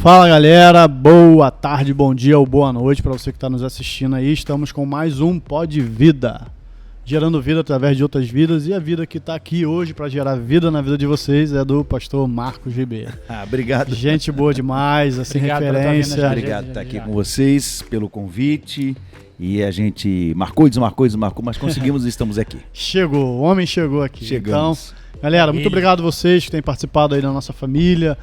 Fala galera, boa tarde, bom dia ou boa noite para você que está nos assistindo aí. Estamos com mais um Pod Vida, gerando vida através de outras vidas, e a vida que está aqui hoje para gerar vida na vida de vocês é do pastor Marcos Ribeiro. Obrigado. Gente boa demais, assim, Obrigado referência. Obrigado por estar aqui com vocês, pelo convite. E a gente marcou, desmarcou, mas conseguimos e estamos aqui. Chegou, o homem chegou aqui. Chegamos. Então, galera, muito obrigado a vocês que têm participado aí da nossa família.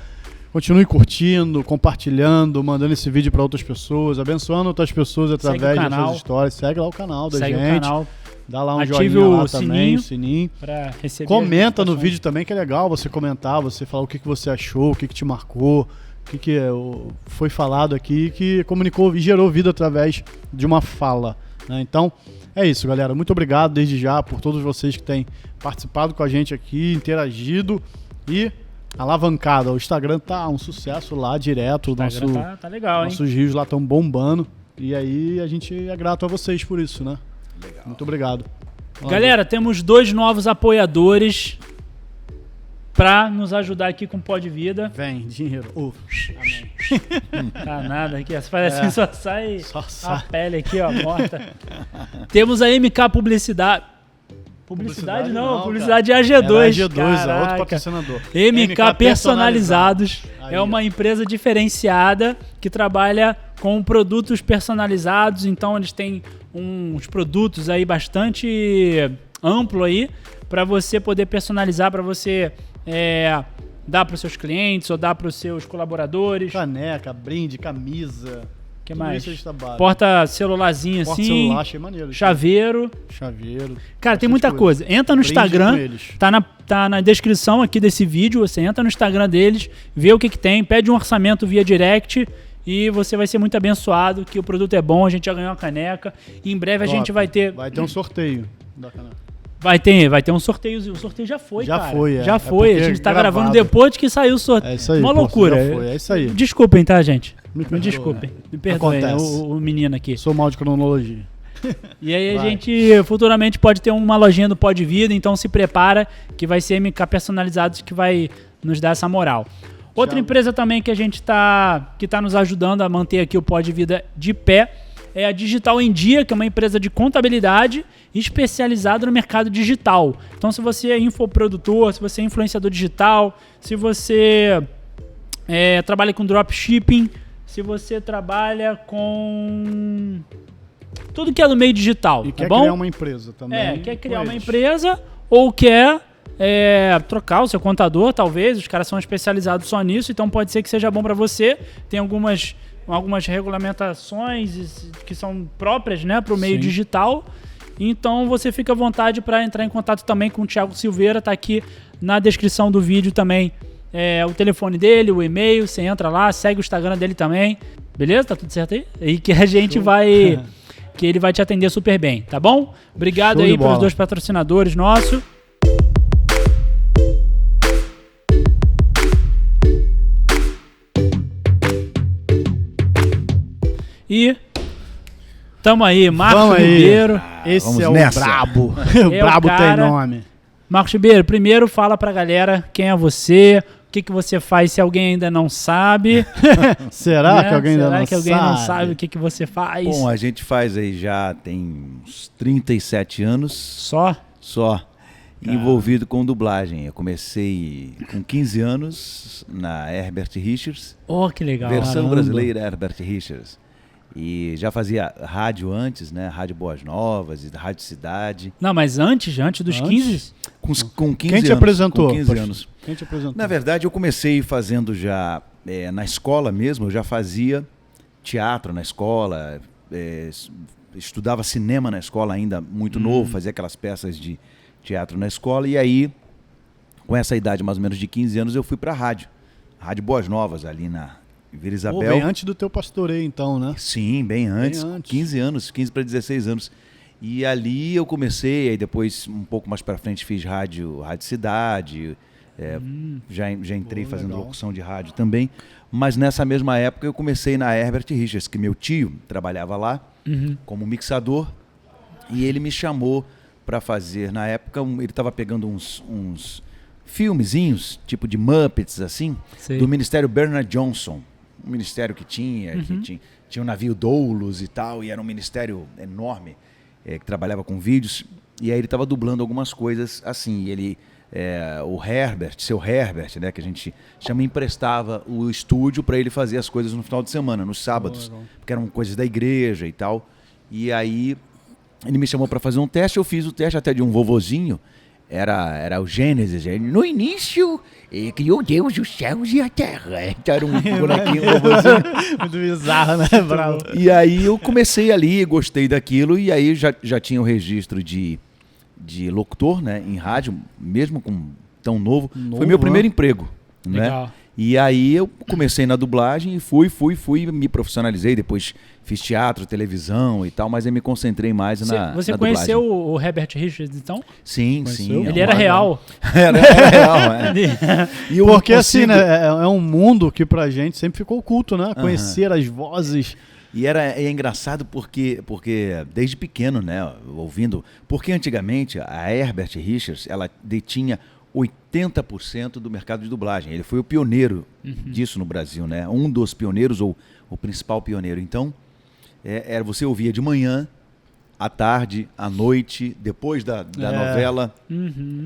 Continue curtindo, compartilhando, mandando esse vídeo para outras pessoas, abençoando outras pessoas através das suas histórias. Segue lá o canal da gente. Segue o canal. Dá lá um Ative joinha lá o também, sininho, sininho. Para receber. Comenta no vídeo também, que é legal você comentar, você falar o que você achou, o que te marcou, o que foi falado aqui, que comunicou e gerou vida através de uma fala, né? Então, é isso, galera. Muito obrigado desde já por todos vocês que têm participado com a gente aqui, interagido e alavancado. O Instagram tá um sucesso lá direto. O Instagram tá legal, hein? Nossos rios lá estão bombando. E aí a gente é grato a vocês por isso, né? Legal. Muito obrigado. Galera, temos 2 novos apoiadores para nos ajudar aqui com o Pod Vida. Vem, dinheiro. Amém. Tá nada aqui, parece que só sai a pele aqui, ó, morta. Temos a MK Publicidade. Publicidade não, publicidade AG2. AG2, outro patrocinador. MK Personalizados é uma empresa diferenciada que trabalha com produtos personalizados, então eles têm uns produtos aí bastante amplo aí para você poder personalizar, para você dar para os seus clientes ou dar para os seus colaboradores. Caneca, brinde, camisa. Que mais? Porta celularzinho assim. Celular, achei maneiro. Chaveiro. Cara, tem muita coisa. Entra no Instagram, tá na descrição aqui desse vídeo. Você entra no Instagram deles, vê o que tem, pede um orçamento via direct e você vai ser muito abençoado, que o produto é bom, a gente já ganhou uma caneca. E em breve a gente vai ter... Vai ter um sorteio da caneca. Vai ter um sorteio. O sorteio já foi, cara. Já foi. A gente tá gravando depois que saiu o sorteio. É isso aí. Uma loucura. É isso aí. Desculpem, tá, gente? Me desculpem. Me perdoem, o menino aqui. Sou mal de cronologia. E aí a gente futuramente pode ter uma lojinha do Pod Vida, então se prepara que vai ser MK Personalizados que vai nos dar essa moral. Outra empresa também que a gente que tá nos ajudando a manter aqui o Pod Vida de pé é a Digital em Dia, que é uma empresa de contabilidade especializada no mercado digital. Então, se você é infoprodutor, se você é influenciador digital, se você trabalha com dropshipping, se você trabalha com tudo que é no meio digital, e tá quer bom? criar uma empresa também. Quer criar uma empresa ou quer trocar o seu contador, talvez. Os caras são especializados só nisso, então pode ser que seja bom para você. Tem algumas regulamentações que são próprias, né, para o meio digital. Então você fica à vontade para entrar em contato também com o Thiago Silveira. Tá aqui na descrição do vídeo também o telefone dele, o e-mail. Você entra lá, segue o Instagram dele também. Beleza? Tá tudo certo aí? E que a gente que ele vai te atender super bem, tá bom? Obrigado aí pelos 2 patrocinadores nossos. E tamo aí, Marcos Ribeiro. Esse é o brabo. O brabo tem nome. Marcos Ribeiro, primeiro fala pra galera quem é você, o que você faz se alguém ainda não sabe. Será que alguém ainda não sabe? Será que alguém não sabe o que você faz? Bom, a gente faz aí já tem uns 37 anos. Só? Envolvido com dublagem. Eu comecei com 15 anos na Herbert Richards. Oh, que legal. Versão brasileira Herbert Richards. E já fazia rádio antes, né? Rádio Boas Novas e Rádio Cidade. Não, mas antes dos 15? Com 15 anos. Quem te apresentou? Com 15 anos. Quem te apresentou? Na verdade, eu comecei fazendo já na escola mesmo. Eu já fazia teatro na escola, estudava cinema na escola ainda muito novo, fazia aquelas peças de teatro na escola. E aí, com essa idade mais ou menos de 15 anos, eu fui para a rádio. Rádio Boas Novas, ali na Vila Isabel. Bem antes do teu pastoreio, então, né? Sim, bem antes. 15 anos, 15 para 16 anos. E ali eu comecei, aí depois, um pouco mais para frente, fiz rádio Cidade. Já entrei fazendo locução de rádio também. Mas nessa mesma época eu comecei na Herbert Richards, que meu tio trabalhava lá como mixador. E ele me chamou para fazer, na época, ele estava pegando uns filmezinhos, tipo de Muppets, assim, do Ministério Bernard Johnson. ministério que tinha um navio Doulos e tal, e era um ministério enorme, que trabalhava com vídeos, e aí ele estava dublando algumas coisas assim, e ele... o Herbert, seu Herbert, né, que a gente chama, emprestava o estúdio para ele fazer as coisas no final de semana, nos sábados, porque eram coisas da igreja e tal. E aí ele me chamou para fazer um teste, eu fiz o teste até de um vovozinho, era o Gênesis. No início, criou Deus os céus e a terra. Então era um bonequinho, um vovozinho. Muito bizarro, né, bravo? E aí eu comecei ali, gostei daquilo, e aí já tinha o registro de locutor, né, em rádio, mesmo com tão novo. Foi meu primeiro emprego, Legal. né? E aí eu comecei na dublagem e fui, me profissionalizei, depois fiz teatro, televisão e tal, mas eu me concentrei mais na Você na conheceu dublagem. o Herbert Richards, então? Sim, Conheceu? sim. Ele era real. Era real, E eu Porque não assim, consigo- né, é um mundo que pra gente sempre ficou oculto, né? Conhecer as vozes. E é engraçado porque desde pequeno, né, ouvindo, porque antigamente a Herbert Richards, ela detinha 80% do mercado de dublagem. Ele foi o pioneiro disso no Brasil, né? Um dos pioneiros ou o principal pioneiro. Então, você ouvia de manhã, à tarde, à noite, depois da novela,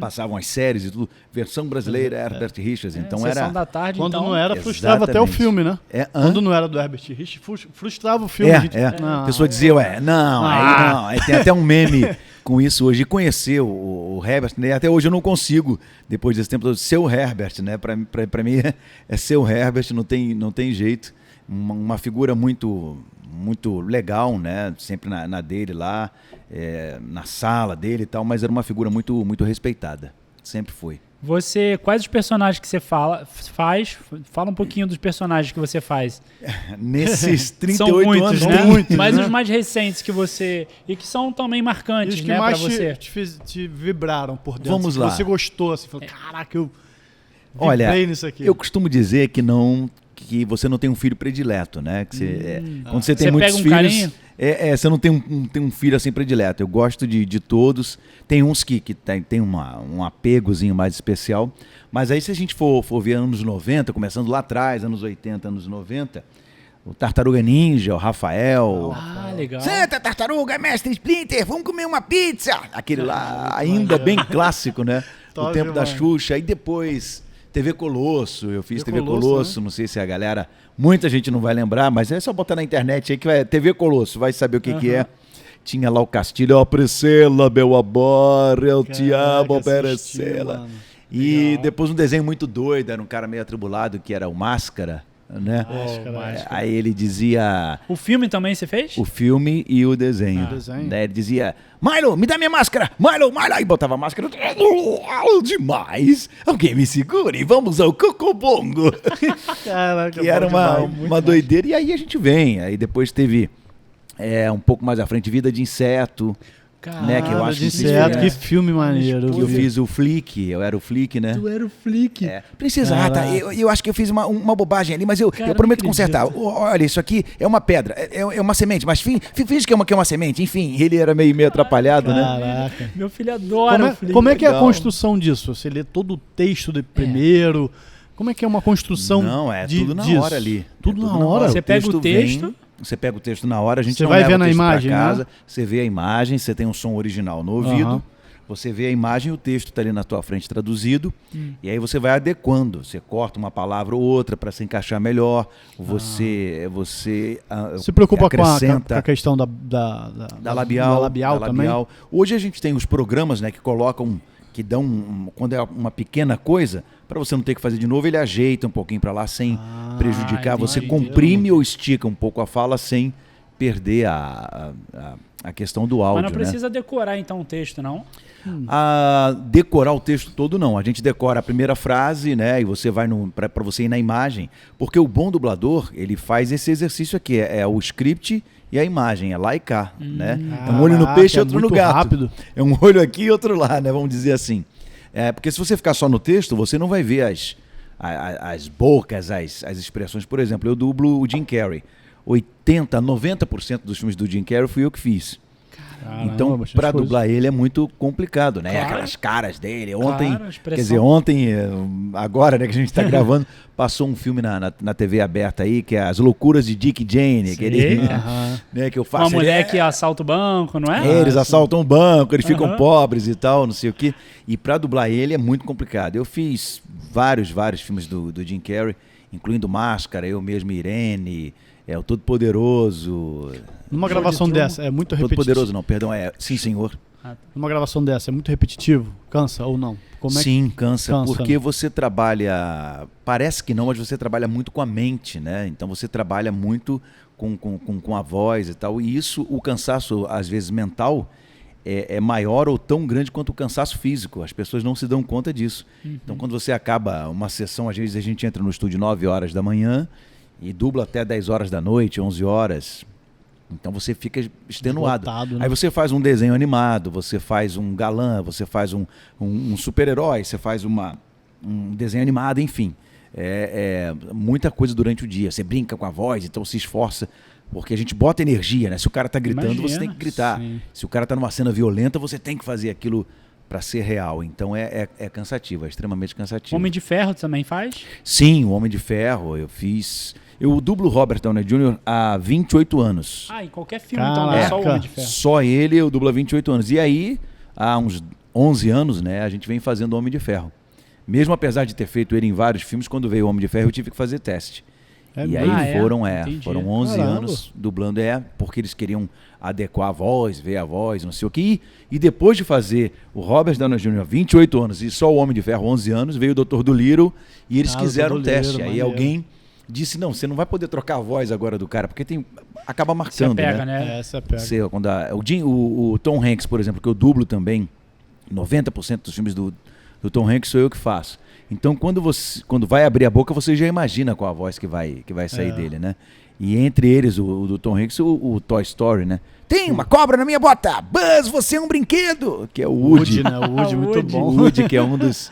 passavam as séries e tudo. Versão brasileira, Herbert Richards. Então Sessão era... da tarde, Quando então... não era, frustrava até o Exatamente. filme, né? Quando não era do Herbert Richards, frustrava o filme. A pessoa dizia, aí não. Aí tem até um meme com isso hoje. E conhecer o Herbert, né? Até hoje eu não consigo, depois desse tempo, ser o Herbert, né? Pra mim é ser o Herbert, não tem jeito. Uma figura muito legal, né? Sempre na dele lá, na sala dele e tal, mas era uma figura muito respeitada. Sempre foi. Quais os personagens que você faz? Fala um pouquinho dos personagens que você faz. Nesses 38 São muitos, anos, né? tem muitos, Mas né? os mais recentes que você... E que são também E marcantes, os que né, pra mais você. te vibraram por dentro. Vamos que lá. Você gostou, assim, falou, caraca, eu Olha, vibrei nisso aqui. eu costumo dizer que você não tem um filho predileto, né? Que quando você tem Você muitos pega um filhos, carinho? você não tem um filho assim predileto. Eu gosto de todos. Tem uns que tem um apegozinho mais especial. Mas aí se a gente for ver anos 90, começando lá atrás, anos 80, anos 90, o Tartaruga Ninja, o Rafael... Ah, legal. Santa Tartaruga, Mestre Splinter, vamos comer uma pizza! Aquele lá, ainda bem clássico, né? O Top tempo da demais. Xuxa. Aí depois, TV Colosso, eu fiz TV Colosso, Colosso, não sei se a galera... Muita gente não vai lembrar, mas é só botar na internet aí que vai... TV Colosso, vai saber o que é. Tinha lá o Castilho, ó, Priscila, meu amor, eu te Caraca, amo, assisti, Priscila. mano. E Legal. depois um desenho muito doido, era um cara meio atribulado, que era o Máscara, né? Aí ele dizia... O filme também você fez? O filme e o desenho. desenho. Né? Ele dizia, Milo, me dá minha máscara! Milo! Aí botava a máscara. Demais! Alguém me segure, vamos ao Cocobongo! Caraca, Que era bom demais, muito uma doideira. E aí a gente vem. Aí depois teve um pouco mais à frente, Vida de Inseto. Caralho, Né, que eu acho de que inseto, é. que filme maneiro. Que eu vi. fiz o Flick, eu era o Flick, né? era o Flick. Princesa Caraca. Rata, eu acho que eu fiz uma bobagem ali, mas eu Cara, prometo não acredito. consertar. Olha, isso aqui é uma pedra, é uma semente, mas finge que é uma semente. Enfim, ele era meio atrapalhado, né? Caraca. Meu filho adora o Flick. Como é que é a Legal. construção disso? Você lê todo o texto de primeiro? Como é que é uma construção Não, tudo na disso? hora ali. Tudo É na hora? Você pega o texto. vem, você pega o texto na hora, a gente Você não vai leva vendo o a texto imagem, pra casa, né? você vê a imagem, você tem um som original no ouvido, Aham. você vê a imagem e o texto está ali na tua frente traduzido, e aí você vai adequando, você corta uma palavra ou outra para se encaixar melhor, você Se preocupa com acrescenta a questão da labial, também? Hoje a gente tem os programas, né, que colocam, que dão, quando é uma pequena coisa, para você não ter que fazer de novo, ele ajeita um pouquinho para lá sem prejudicar, você entendi. comprime ou estica um pouco a fala sem perder a questão do áudio, Mas não né? precisa decorar então o texto, não? Decorar o texto todo não, a gente decora a primeira frase, né, e você vai para você ir na imagem, porque o bom dublador, ele faz esse exercício aqui, é o script e a imagem, é lá e cá, né? É um olho no peixe e outro no muito gato. rápido. É um olho aqui e outro lá, né, vamos dizer assim. Porque se você ficar só no texto, você não vai ver as bocas, as expressões. Por exemplo, eu dublo o Jim Carrey. 90% dos filmes do Jim Carrey fui eu que fiz. Caramba, Então, bastante para coisa. dublar ele é muito complicado, né? Claro. Aquelas caras dele. Ontem, Claro, a expressão. quer dizer, ontem, agora, né, que a gente tá gravando, passou um filme na TV aberta aí, que é As Loucuras de Dick e Jane. Sei. Aquele, Aham. né, que eu Uma faço. mulher que assalta o banco, não é? Eles assaltam um banco, eles ficam Aham. pobres e tal, não sei o quê. E para dublar ele é muito complicado. Eu fiz vários filmes do Jim Carrey, incluindo Máscara, eu mesmo, Irene, o Todo-Poderoso. Numa Show gravação de Truman. dessa, é muito repetitivo. Todo-Poderoso não, perdão, Sim Senhor. Numa gravação dessa, é muito repetitivo? Cansa ou não? Como é Sim, cansa, cansa, porque né? você trabalha, parece que não, mas você trabalha muito com a mente, né? Então você trabalha muito com a voz e tal, e isso, o cansaço, às vezes, mental, é maior ou tão grande quanto o cansaço físico. As pessoas não se dão conta disso. Então, quando você acaba uma sessão, às vezes a gente entra no estúdio 9 horas da manhã e dubla até 10 horas da noite, 11 horas. Então você fica extenuado. Esgotado, né? Aí você faz um desenho animado, você faz um galã, você faz um super-herói, você faz um desenho animado, enfim. Muita coisa durante o dia. Você brinca com a voz, então se esforça. Porque a gente bota energia, né? Se o cara tá gritando, Imagina. você tem que gritar. Sim. Se o cara tá numa cena violenta, você tem que fazer aquilo para ser real. Então é cansativo, é extremamente cansativo. Homem de Ferro também faz? Sim, o Homem de Ferro, eu dublo Robert Downey Jr. há 28 anos. Ah, em qualquer filme, então, não é só o Caraca. Homem de Ferro. Só ele eu dublo há 28 anos. E aí, há uns 11 anos, né, a gente vem fazendo o Homem de Ferro. Mesmo apesar de ter feito ele em vários filmes, quando veio o Homem de Ferro eu tive que fazer teste. E aí Entendi. foram 11 Caramba. anos dublando, porque eles queriam adequar a voz, ver a voz, não sei o quê. E depois de fazer o Robert Downey Jr. 28 anos e só o Homem de Ferro 11 anos, veio o Dr. Dolittle e eles quiseram um Dr. Dolittle, teste. Aí maneiro. alguém disse, não, você não vai poder trocar a voz agora do cara, porque acaba Você marcando, pega, né? né? Essa pega. Quando o Tom Hanks, por exemplo, que eu dublo também, 90% dos filmes do Tom Hanks sou eu que faço. Então, quando vai abrir a boca, você já imagina qual a voz que vai sair dele, né? E entre eles, o do Tom Hanks, o Toy Story, né? Tem uma cobra na minha bota! Buzz, você é um brinquedo! Que é o Woody. Né? O Woody, muito Woody. bom. O Woody, que é um dos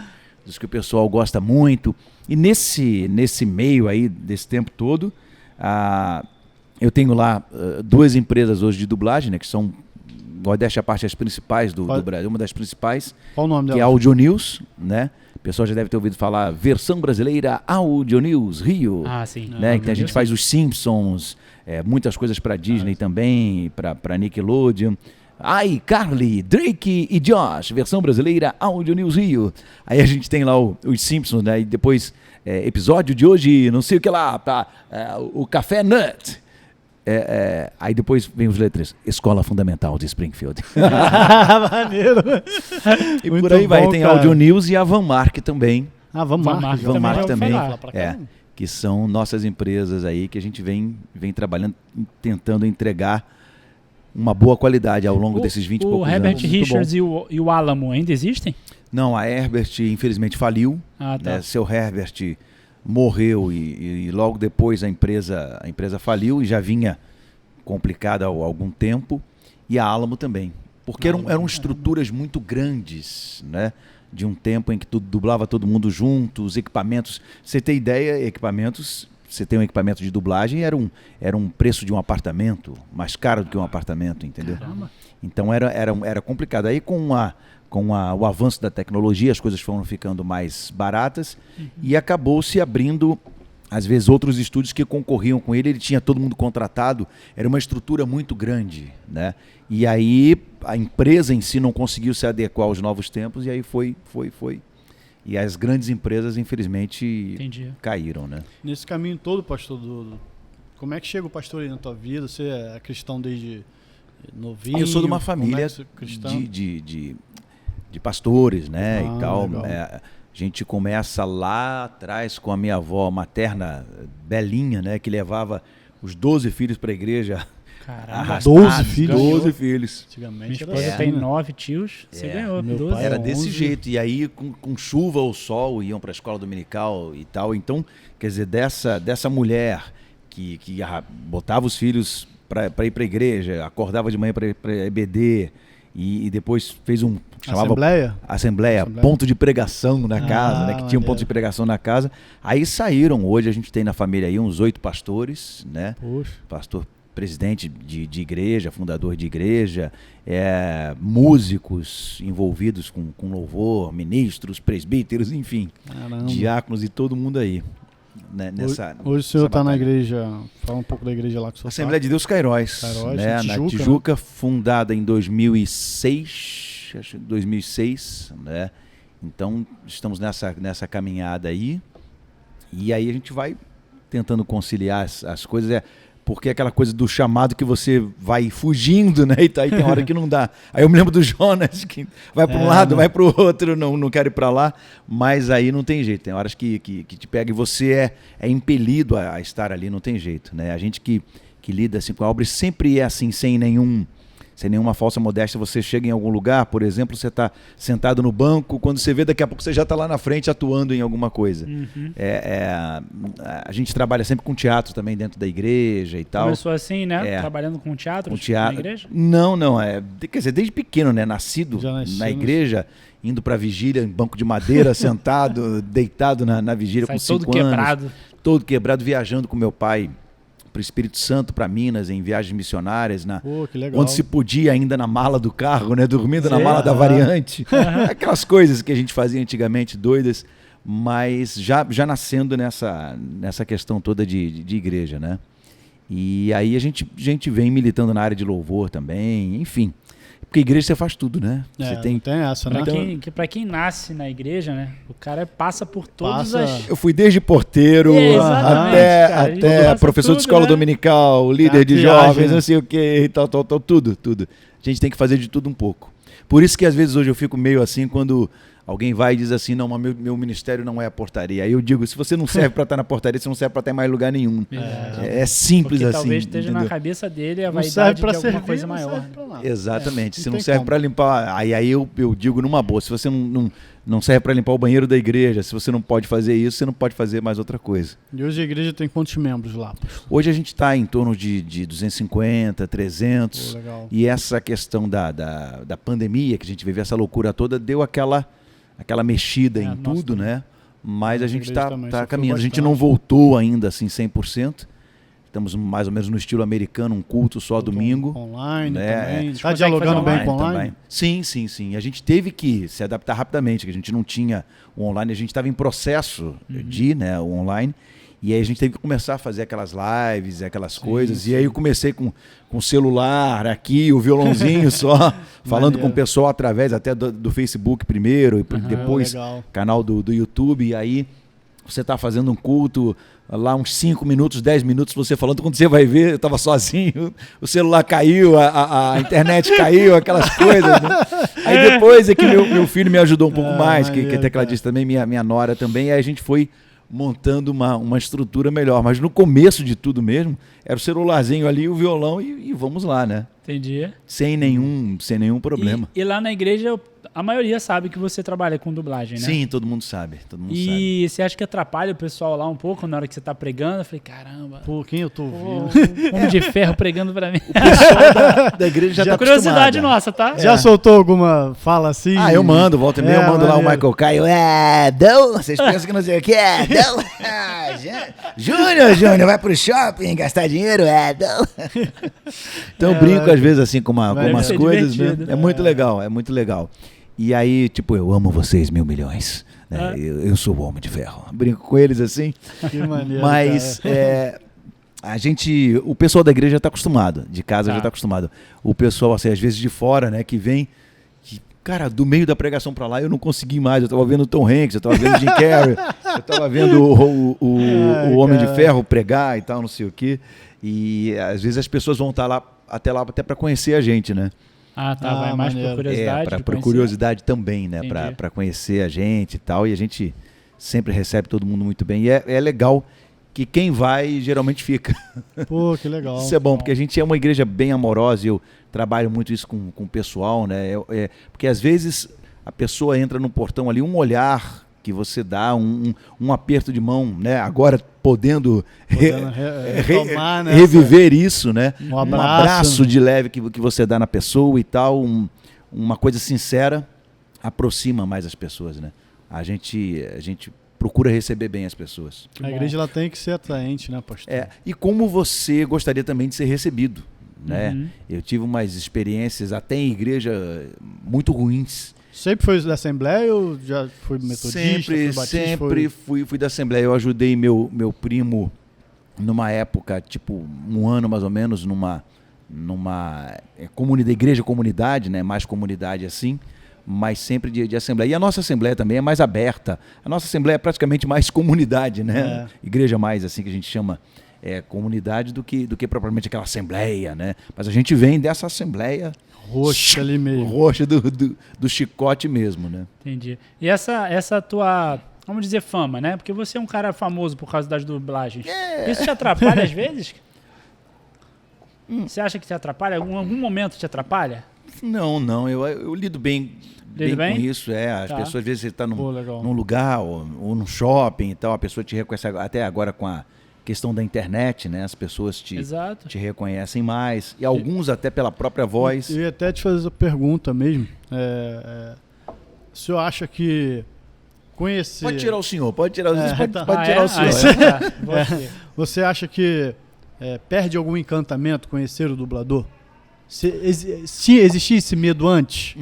que o pessoal gosta muito. E nesse meio aí, desse tempo todo, eu tenho lá 2 empresas hoje de dublagem, né? Que são, modéstia à parte, as principais do Brasil. Uma das principais, Qual o nome que dela? é a Audio News, né? O pessoal já deve ter ouvido falar versão brasileira Audio News Rio. Ah, sim. Né? Que a gente faz os Simpsons, muitas coisas para Disney também, para Nickelodeon. Carly, Drake e Josh, versão brasileira Audio News Rio. Aí a gente tem lá os Simpsons, né? E depois, episódio de hoje, não sei o que lá, o Café Nut. Aí depois vem os letras, Escola Fundamental de Springfield. Maneiro. E Muito por aí vai, bom, tem cara. a Audio News e a Van Mark também. Van Mark. Van Mark também já ouvi falar. Que são nossas empresas aí que a gente vem trabalhando, tentando entregar uma boa qualidade ao longo desses 20 e O poucos Herbert anos. Richards e o Alamo ainda existem? Não, a Herbert infelizmente faliu. Ah, tá. Né? Seu Herbert morreu e logo depois a empresa faliu e já vinha complicada há algum tempo. E a Alamo também. Porque eram estruturas muito grandes, né? De um tempo em que dublava todo mundo junto, os equipamentos. Você tem ideia, você tem um equipamento de dublagem, era um preço de um apartamento, mais caro do que um apartamento, entendeu? Caramba. Então era complicado. Aí com o avanço da tecnologia, as coisas foram ficando mais baratas e acabou se abrindo, às vezes, outros estúdios que concorriam com ele tinha todo mundo contratado, era uma estrutura muito grande, né? E aí a empresa em si não conseguiu se adequar aos novos tempos e aí foi. E as grandes empresas, infelizmente, caíram, né? Nesse caminho todo, pastor Dudu, como é que chega o pastor aí na tua vida? Você é cristão desde novinho? Eu sou de uma família Como é que você é cristão? de pastores, né? E tal. Legal. A gente começa lá atrás com a minha avó materna, Belinha, né? Que levava os 12 filhos para a igreja. Caramba. Arrastados, 12 filhos? 12 filhos. Antigamente Minha era esposa assim, tem né? 9 tios, você ganhou. Meu 12. pai Era 11. desse jeito. E aí, com chuva ou sol, iam para a escola dominical e tal. Então, quer dizer, dessa mulher que botava os filhos para ir para a igreja, acordava de manhã para ir para EBD e depois fez chamava Assembleia, ponto de pregação na casa, né? Que tinha um ponto de pregação na casa. Aí saíram, hoje a gente tem na família aí uns 8 pastores, né? Poxa. Pastor presidente de igreja, fundador de igreja, músicos envolvidos com louvor, ministros, presbíteros, enfim, Caramba. diáconos e todo mundo aí. Né, Hoje o senhor está na igreja, fala um pouco da igreja lá que o senhor Assembleia de Deus Cairóis, né, na Tijuca, na Tijuca, fundada em 2006, acho que 2006, né? Então estamos nessa caminhada aí, e aí a gente vai tentando conciliar as coisas, porque é aquela coisa do chamado que você vai fugindo, né? E aí tem hora que não dá. Aí eu me lembro do Jonas, que vai para um lado, vai para o outro, não quero ir para lá, mas aí não tem jeito. Tem horas que te pega e você é impelido a estar ali, não tem jeito, né? A gente que lida assim com a obra sempre é assim, sem nenhuma falsa modéstia. Você chega em algum lugar, por exemplo, você está sentado no banco, quando você vê, daqui a pouco você já está lá na frente atuando em alguma coisa. Uhum. A gente trabalha sempre com teatro também dentro da igreja e tal. Começou assim, né? Trabalhando com teatro na igreja? Não, quer dizer, desde pequeno, né? Nascido na igreja, indo para vigília em banco de madeira, sentado, deitado na vigília com 5 anos. Todo quebrado. Todo quebrado, viajando com meu pai para o Espírito Santo, para Minas, em viagens missionárias, que legal. quando se podia ainda na mala do carro, né, dormindo na mala da variante, aquelas coisas que a gente fazia antigamente, doidas, mas já nascendo nessa questão toda de igreja, né? E aí a gente vem militando na área de louvor também, enfim. Porque igreja você faz tudo, né? Você tem essa, né? Pra quem nasce na igreja, né? O cara passa por todas as... Eu fui desde porteiro até professor de escola dominical, líder de jovens, não sei o que, e tal, tudo. A gente tem que fazer de tudo um pouco. Por isso que às vezes hoje eu fico meio assim quando alguém vai e diz assim, não, mas meu ministério não é a portaria. Aí eu digo, se você não serve para estar na portaria, você não serve para estar em mais lugar nenhum. É simples assim. Talvez esteja na cabeça dele a vaidade de alguma coisa maior. Exatamente. Se não serve para limpar, aí eu digo numa boa, se você não serve para limpar o banheiro da igreja, se você não pode fazer isso, você não pode fazer mais outra coisa. E hoje a igreja tem quantos membros lá? Hoje a gente está em torno de 250, 300. Legal. E essa questão da pandemia, que a gente vive essa loucura toda, deu aquela mexida em tudo, né? Mas a gente está caminhando. A gente não voltou ainda assim 100%. Estamos mais ou menos no estilo americano, um culto só domingo. Online, né? Também. Está dialogando bem com online? Sim. A gente teve que se adaptar rapidamente, que a gente não tinha o online. A gente estava em processo o online. E aí a gente teve que começar a fazer aquelas lives, aquelas coisas. E aí eu comecei com o celular aqui, o violãozinho só, falando com o pessoal através até do Facebook primeiro, e depois canal do YouTube. E aí você está fazendo um culto, lá uns 5 minutos, 10 minutos, você falando, quando você vai ver, eu estava sozinho, o celular caiu, a internet caiu, aquelas coisas. Né? Aí depois é que meu filho me ajudou um pouco mais, que é tecladista também, minha nora também, e aí a gente foi montando uma estrutura melhor. Mas no começo de tudo mesmo, era o celularzinho ali, o violão e vamos lá, né? Entendi. Sem nenhum problema. E lá na igreja, a maioria sabe que você trabalha com dublagem, né? Sim, todo mundo sabe. E você acha que atrapalha o pessoal lá um pouco na hora que você tá pregando? Eu falei, caramba. Pô, quem eu tô ouvindo? Homem de ferro pregando pra mim. O pessoal da igreja já tá curiosidade nossa, tá? Já soltou alguma fala assim? Eu mando, volta e meia, eu mando lá o Michael Caio. Vocês pensam que não sei o que é? Júnior, vai pro shopping gastar dinheiro? Então eu brinco às vezes assim com umas coisas, né? É muito legal. E aí, tipo, eu amo vocês 1.000 milhões. Né? Eu sou o Homem de Ferro. Brinco com eles assim. Que maneiro, mas o pessoal da igreja já está acostumado, de casa já está acostumado. O pessoal, assim, às vezes de fora, né, que vem, cara, do meio da pregação para lá eu não consegui mais. Eu estava vendo o Tom Hanks, eu estava vendo o Jim Carrey, eu estava vendo o Homem de Ferro pregar e tal, não sei o quê. E às vezes as pessoas vão estar lá até para conhecer a gente, né? Vai mais por curiosidade. Por curiosidade também, né? Para conhecer a gente e tal. E a gente sempre recebe todo mundo muito bem. E é legal que quem vai geralmente fica. Pô, que legal. Isso é bom, porque a gente é uma igreja bem amorosa e eu trabalho muito isso com o pessoal, né? Porque às vezes a pessoa entra no portão ali, um olhar que você dá, um aperto de mão, né? Agora podendo retomar, né? Reviver isso, né? Um abraço de leve que você dá na pessoa e tal, uma coisa sincera aproxima mais as pessoas, né? A gente procura receber bem as pessoas. A igreja ela tem que ser atraente, né, pastor? E como você gostaria também de ser recebido, né? Eu tive umas experiências até em igreja muito ruins. Sempre foi da Assembleia ou já foi metodista? Sempre fui da Assembleia. Eu ajudei meu primo numa época, tipo um ano mais ou menos, numa igreja-comunidade, né? Mais comunidade assim, mas sempre de Assembleia. E a nossa Assembleia também é mais aberta. A nossa Assembleia é praticamente mais comunidade, né? Igreja mais assim que a gente chama comunidade do que propriamente aquela Assembleia, né? Mas a gente vem dessa Assembleia roxa ali mesmo. Roxa do chicote mesmo, né? Entendi. E essa tua, vamos dizer, fama, né? Porque você é um cara famoso por causa das dublagens. Isso te atrapalha às vezes? Você acha que te atrapalha? Em algum momento te atrapalha? Não. Eu lido bem com isso. As pessoas, às vezes, você está num lugar ou num shopping e tal, a pessoa te reconhece, até agora com a questão da internet, né? As pessoas te reconhecem mais. E alguns até pela própria voz. Eu ia até te fazer essa pergunta mesmo. O senhor acha que conhecer... Pode tirar o senhor, pode tirar o senhor. Você acha que perde algum encantamento conhecer o dublador? Se existia esse medo antes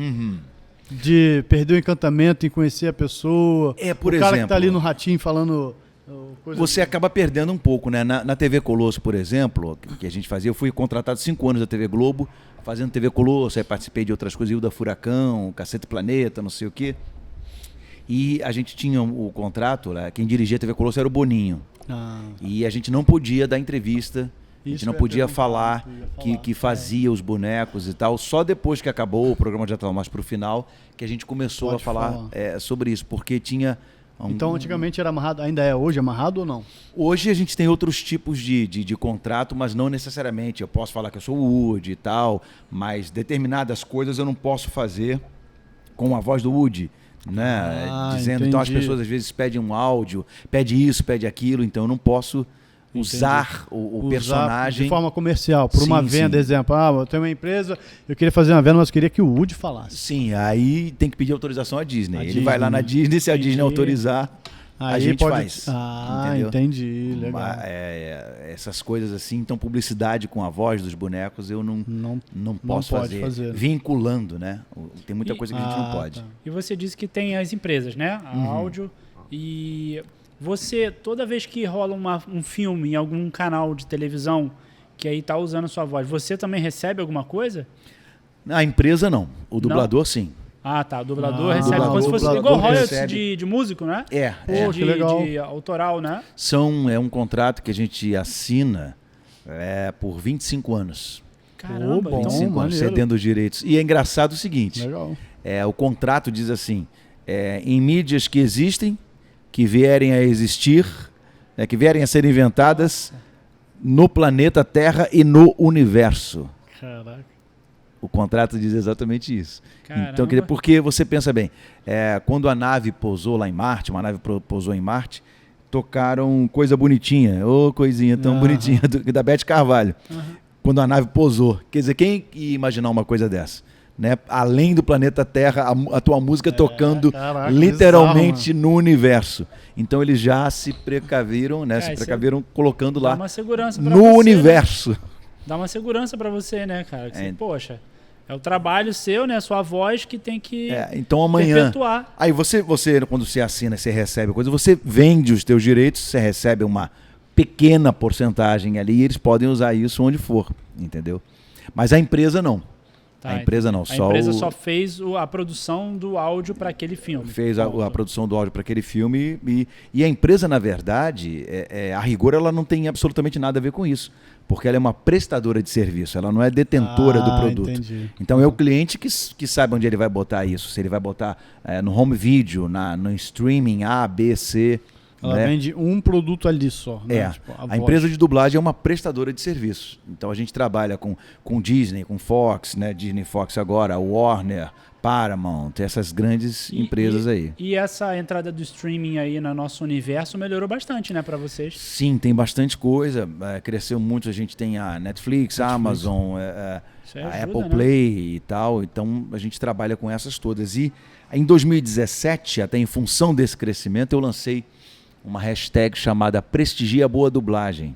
de perder o encantamento em conhecer a pessoa, por o cara exemplo, que tá ali no ratinho falando você acaba perdendo um pouco, né? Na TV Colosso, por exemplo, que a gente fazia, eu fui contratado 5 anos da TV Globo, fazendo TV Colosso, aí participei de outras coisas, Ilda Furacão, Cacete Planeta, não sei o quê. E a gente tinha o contrato, quem dirigia a TV Colosso era o Boninho. E a gente não podia dar entrevista, a gente não podia falar que fazia os bonecos e tal. Só depois que acabou o programa, já estava mais para o final, que a gente começou a falar sobre isso, porque tinha... Então, antigamente era amarrado, ainda é hoje amarrado ou não? Hoje a gente tem outros tipos de contrato, mas não necessariamente. Eu posso falar que eu sou o Woody e tal, mas determinadas coisas eu não posso fazer com a voz do Woody, né? Dizendo, entendi. Então as pessoas às vezes pedem um áudio, pede isso, pede aquilo, então eu não posso usar o personagem de forma comercial, por uma venda, exemplo. Eu tenho uma empresa, eu queria fazer uma venda, mas eu queria que o Woody falasse. Sim, aí tem que pedir autorização à Disney. Ele vai lá na Disney, se a Disney autorizar, a gente faz. Entendeu? Entendi, legal. Essas coisas assim, então publicidade com a voz dos bonecos eu não posso fazer. Vinculando, né? Tem muita coisa que a gente não pode. E você disse que tem as empresas, né? A áudio e... Você, toda vez que rola um filme em algum canal de televisão que aí tá usando a sua voz, você também recebe alguma coisa? A empresa não. O dublador sim. O dublador recebe como se fosse igual royalties de músico, né? Que legal. De autoral, né? É um contrato que a gente assina por 25 anos. Caramba, bom, 25 anos, cedendo os direitos. E é engraçado o seguinte, o contrato diz assim, em mídias que existem, que vierem a existir, que vierem a ser inventadas no planeta Terra e no universo. Caraca. O contrato diz exatamente isso. Caramba. Então, porque você pensa bem, quando a nave pousou lá em Marte, uma nave pousou em Marte, tocaram Coisa Bonitinha, coisinha tão bonitinha, da Beth Carvalho. Quando a nave pousou. Quer dizer, quem ia imaginar uma coisa dessa? Né? Além do planeta Terra, a tua música tocando literalmente no universo. Então eles já se precaviram, né? Colocando lá uma segurança no universo. Né? Dá uma segurança para você, né, cara? Poxa, é o trabalho seu, né? A sua voz que tem que então amanhã, perpetuar. Aí você, quando você assina, você recebe coisa, você vende os teus direitos, você recebe uma pequena porcentagem ali e eles podem usar isso onde for, entendeu? Mas a empresa não. A empresa não. A empresa só fez a produção do áudio para aquele filme. Fez a produção do áudio para aquele filme e a empresa, na verdade, a rigor, ela não tem absolutamente nada a ver com isso. Porque ela é uma prestadora de serviço, ela não é detentora do produto. Entendi. Então é o cliente que sabe onde ele vai botar isso. Se ele vai botar no home video, no streaming A, B, C... Ela vende um produto ali só. Né? Tipo, a empresa de dublagem é uma prestadora de serviço. Então a gente trabalha com Disney, com Fox, né? Disney, Fox agora, Warner, Paramount, essas grandes empresas aí. E essa entrada do streaming aí no nosso universo melhorou bastante, né, para vocês? Sim, tem bastante coisa. Cresceu muito, a gente tem a Netflix, a Amazon, a Apple Play e tal. Então a gente trabalha com essas todas. E em 2017, até em função desse crescimento, eu lancei uma hashtag chamada Prestigia Boa Dublagem.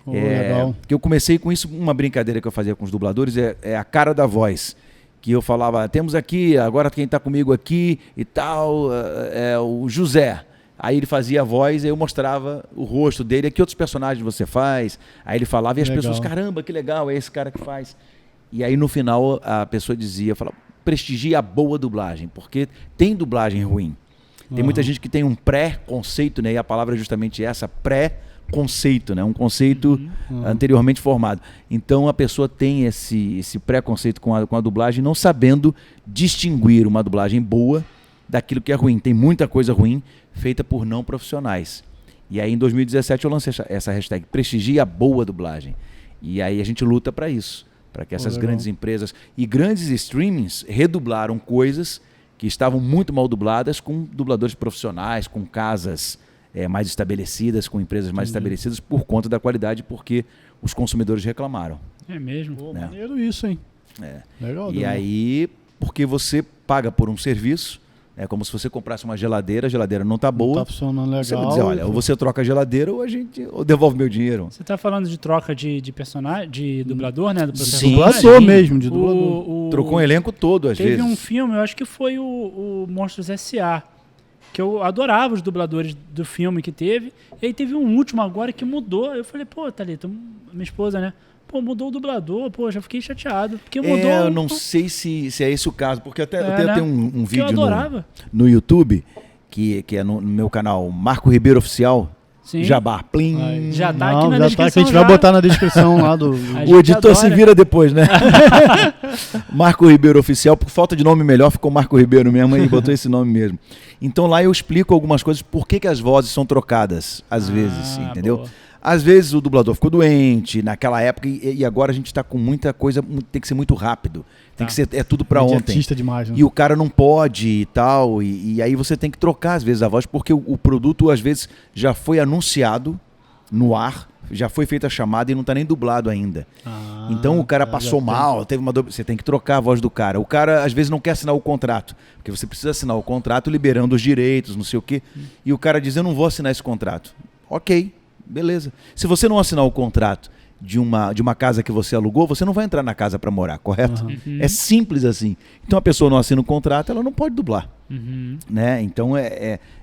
Legal. Que eu comecei com isso, uma brincadeira que eu fazia com os dubladores, é a cara da voz. Que eu falava, temos aqui, agora quem está comigo aqui e tal, é o José. Aí ele fazia a voz, aí eu mostrava o rosto dele, que outros personagens você faz. Aí ele falava e as pessoas, caramba, que legal, é esse cara que faz. E aí no final a pessoa dizia, falava, prestigia a boa dublagem, porque tem dublagem ruim. Tem muita gente que tem um pré-conceito, né? E a palavra é justamente essa, pré-conceito, né? Um conceito anteriormente formado. Então a pessoa tem esse preconceito com a dublagem, não sabendo distinguir uma dublagem boa daquilo que é ruim. Tem muita coisa ruim feita por não profissionais. E aí em 2017 eu lancei essa hashtag, prestigia a boa dublagem. E aí a gente luta para isso, para que essas grandes empresas e grandes streamings redublaram coisas que estavam muito mal dubladas com dubladores profissionais, com casas mais estabelecidas, com empresas mais estabelecidas por conta da qualidade, porque os consumidores reclamaram. É mesmo? Pô, maneiro isso, hein? Legal. E aí, porque você paga por um serviço, é como se você comprasse uma geladeira, a geladeira não está boa. Não tá funcionando legal. Você vai dizer, olha, ou você troca a geladeira ou devolve meu dinheiro. Você está falando de troca de personagem, de dublador, né? Sim, dublador mesmo, de dublador. Trocou um elenco todo, às vezes. Teve um filme, eu acho que foi o Monstros S.A., que eu adorava os dubladores do filme que teve. E aí teve um último agora que mudou. Eu falei, pô, Thalita, minha esposa, né? Pô, mudou o dublador, pô, já fiquei chateado. Porque mudou. Eu não sei se é esse o caso, porque até né? tem um vídeo no YouTube, que é no meu canal Marco Ribeiro Oficial. Sim. Jabá, plim. Já tá aqui na descrição. Tá, que a gente vai botar na descrição lá do... O editor se vira depois, né? Marco Ribeiro Oficial, por falta de nome melhor, ficou Marco Ribeiro mesmo e botou esse nome mesmo. Então lá eu explico algumas coisas, por que as vozes são trocadas, às vezes, entendeu? Boa. Às vezes o dublador ficou doente naquela época e agora a gente está com muita coisa, tem que ser muito rápido. Tem que ser, tudo para ontem. Demais, né? E o cara não pode e tal, e aí você tem que trocar às vezes a voz, porque o produto às vezes já foi anunciado no ar, já foi feita a chamada e não está nem dublado ainda. Então o cara passou mal, teve uma você tem que trocar a voz do cara. O cara às vezes não quer assinar o contrato, porque você precisa assinar o contrato liberando os direitos, não sei o quê. E o cara diz, eu não vou assinar esse contrato. Ok, beleza. Se você não assinar o contrato de uma casa que você alugou, você não vai entrar na casa para morar, correto? É simples assim. Então a pessoa não assina o contrato, ela não pode dublar. Né? Então,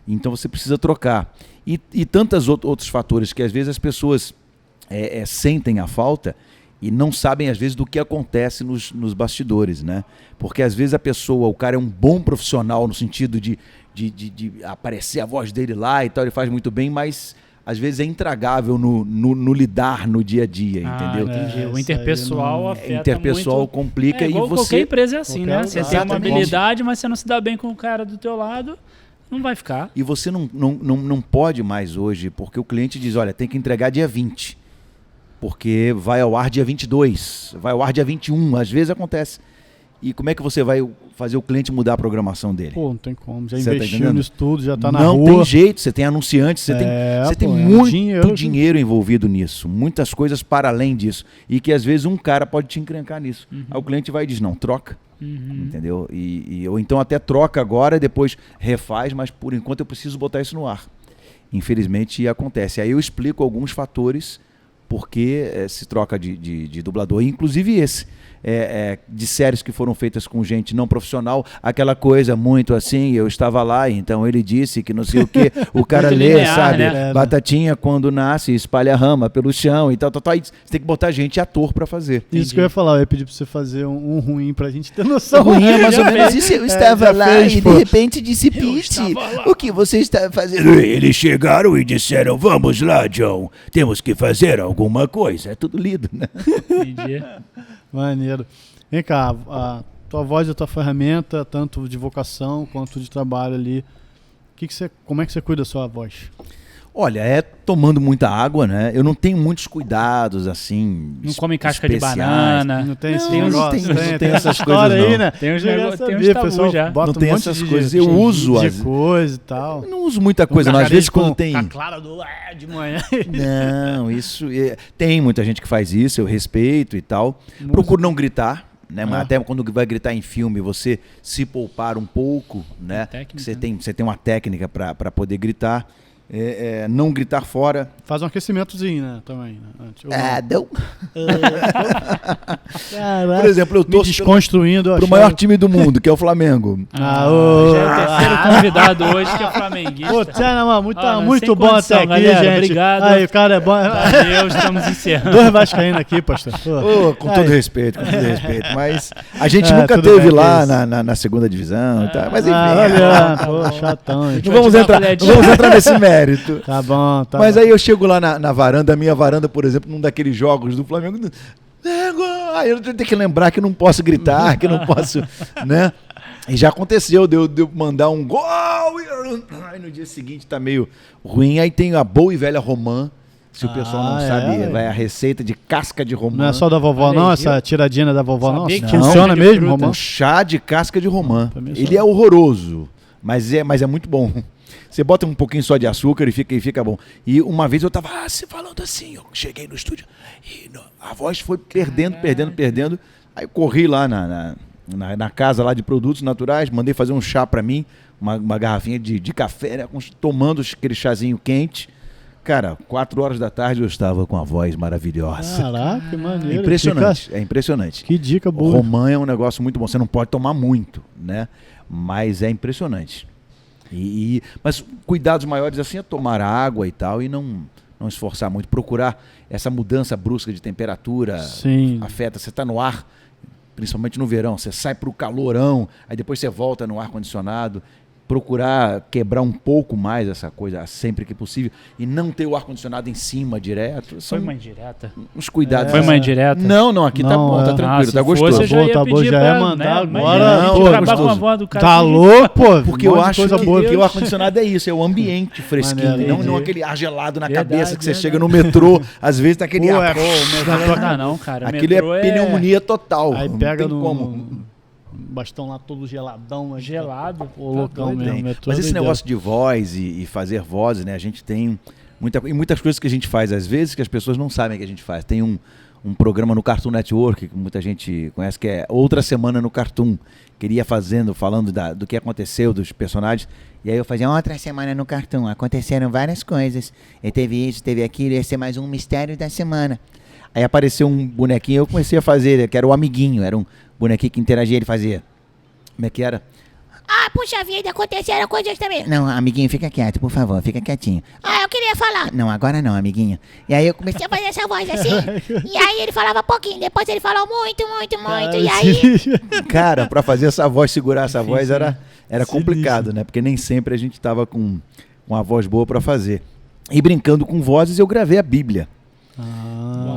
então você precisa trocar. E tantos outros fatores que às vezes as pessoas sentem a falta e não sabem às vezes do que acontece nos bastidores, né? Porque às vezes o cara é um bom profissional no sentido de aparecer a voz dele lá e tal, ele faz muito bem, mas às vezes é intragável no lidar no dia a dia, entendeu? Entendi. O interpessoal afeta interpessoal muito. complica e você... Qualquer empresa é assim, né? Você tem uma Exatamente. habilidade, mas você não se dá bem com o cara do teu lado, não vai ficar. E você não pode mais hoje, porque o cliente diz, olha, tem que entregar dia 20, porque vai ao ar dia 22, vai ao ar dia 21, às vezes acontece. E como é que você vai fazer o cliente mudar a programação dele? Pô, não tem como. Já Você investiu nisso tudo, já tá na não rua. Tem jeito, você tem anunciantes, você tem muito dinheiro envolvido nisso, muitas coisas para além disso. E que às vezes um cara pode te encrencar nisso. Aí o cliente vai e diz, não, troca. Entendeu? Ou então até troca agora e depois refaz, mas por enquanto eu preciso botar isso no ar. Infelizmente acontece. Aí eu explico alguns fatores porque se troca de dublador, inclusive esse. De séries que foram feitas com gente não profissional, aquela coisa muito assim, eu estava lá, então ele disse que não sei o que, o cara lê, linear, sabe, né? batatinha quando nasce, espalha rama pelo chão e tal, aí você tem que botar gente ator pra fazer. Isso que eu ia falar, eu ia pedir pra você fazer um ruim pra gente ter noção. Ruim é mais ou menos isso, eu estava lá e de repente disse, Pete, o que você está fazendo? Eles chegaram e disseram, vamos lá, John, temos que fazer alguma coisa, é tudo lido, né? Entendi. Maneiro. Vem cá, a tua voz é a tua ferramenta, tanto de vocação quanto de trabalho ali. Como é que você cuida da sua voz? Olha, tomando muita água, né? Eu não tenho muitos cuidados, assim, Não come casca especiais. de banana. Não tem esse Não negócio? tem essas coisas, aí, não. né? Tem uns Pessoal tabus já. bota Não tem um monte essas de coisas. Eu uso de coisa e tal. Eu não uso muita coisa, não. Às vezes quando tem... A clara de manhã. Não, isso... Tem muita gente que faz isso, eu respeito e tal. Procuro não gritar, né? Mas até quando vai gritar em filme, você se poupar um pouco, né? Técnica, Você tem uma técnica para poder gritar. não gritar fora. Faz um aquecimentozinho, né? Também, né? Antes, Não. Caraca, Por exemplo, eu me torço desconstruindo. pro maior time do mundo, que é o Flamengo. Já é o terceiro convidado hoje que é flamenguista. Pô, Tchana, mano, Olha, muito sem bom condição, até aqui, galera, gente. obrigado. Aí, o cara é bom. Adeus, estamos encerrando. 2 vascaínos aqui, pastor. Pô. Com todo respeito, mas a gente nunca tudo teve bem, lá que isso. na segunda divisão, tá? Mas enfim. Olha, pô, chatão. Não vamos entrar nesse mérito. Tá bom, tá Mas bom. aí eu chego lá na varanda, a minha varanda, por exemplo, num daqueles jogos do Flamengo. Aí eu tenho que lembrar que não posso gritar, que não posso, né? E já aconteceu de eu mandar um gol, aí no dia seguinte tá meio ruim. Aí tem a boa e velha romã, se o pessoal não sabe, vai a receita de casca de romã. Não é só da vovó, Olha não? aí, Essa viu? tiradinha da vovó, não? Sabia que Funciona de mesmo, fruta. romã? Um chá de casca de romã. Pra mim Ele só- é horroroso, mas é muito bom. Você bota um pouquinho só de açúcar e fica bom. E uma vez eu tava se falando assim, eu cheguei no estúdio e a voz foi perdendo. Aí eu corri lá na casa lá de produtos naturais, mandei fazer um chá pra mim, uma garrafinha de café, né, tomando aquele chazinho quente. Cara, 4 horas da tarde eu estava com a voz maravilhosa. Caraca, que maneiro. Impressionante, é impressionante. Que dica O boa. romã é um negócio muito bom. Você não pode tomar muito, né? Mas é impressionante. Mas cuidados maiores assim é tomar água e tal e não esforçar muito. Procurar essa mudança brusca de temperatura. Sim. Afeta. Você está no ar, principalmente no verão. Você sai para o calorão, aí depois você volta no ar-condicionado. Procurar quebrar um pouco mais essa coisa sempre que possível e não ter o ar-condicionado em cima direto. São Foi uma indireta. uns cuidados. Foi uma indireta. Não, aqui tá Não, bom, tá é. tranquilo, Se tá fosse, gostoso. eu já ia Tá bom, pedir já pra, ia mandar né, agora. imagina, Pô, acabar gostoso. com a voz do cara. Tá louco, pô? Porque Um monte eu de acho coisa que, boa. o ar-condicionado é isso, é o ambiente fresquinho, Maneiro, não entendi. aquele ar gelado na Verdade, cabeça que você verdade. chega no metrô, às vezes tá aquele Pô, ar. Não dá não, cara. Aquilo Metrô é pneumonia total. Aí não pega tem no como. bastão lá todo geladão. Aí gelado. Pô, loucão doido, mesmo. Tem. metrô Mas é esse doideira. negócio de voz e fazer vozes, né? A gente tem muitas coisas que a gente faz, às vezes, que as pessoas não sabem que a gente faz. Tem um programa no Cartoon Network, que muita gente conhece, que é Outra Semana no Cartoon. Queria falando do que aconteceu, dos personagens. E aí eu fazia outra semana no Cartoon. Aconteceram várias coisas. E teve isso, teve aquilo, ia ser mais um mistério da semana. Aí apareceu um bonequinho, eu comecei a fazer, que era o amiguinho. Era um bonequinho que interagia, ele fazia. Como é que era? Ah, puxa vida, aconteceram coisas também. Não, amiguinho, fica quieto, por favor, fica quietinho. Ah, eu queria falar. Não, agora não, amiguinho. E aí eu comecei a fazer essa voz assim. E aí ele falava pouquinho, depois ele falou muito. E aí... Cara, pra fazer essa voz, segurar essa voz era Sinistro. complicado, né? Porque nem sempre a gente tava com uma voz boa pra fazer. E brincando com vozes, eu gravei a Bíblia.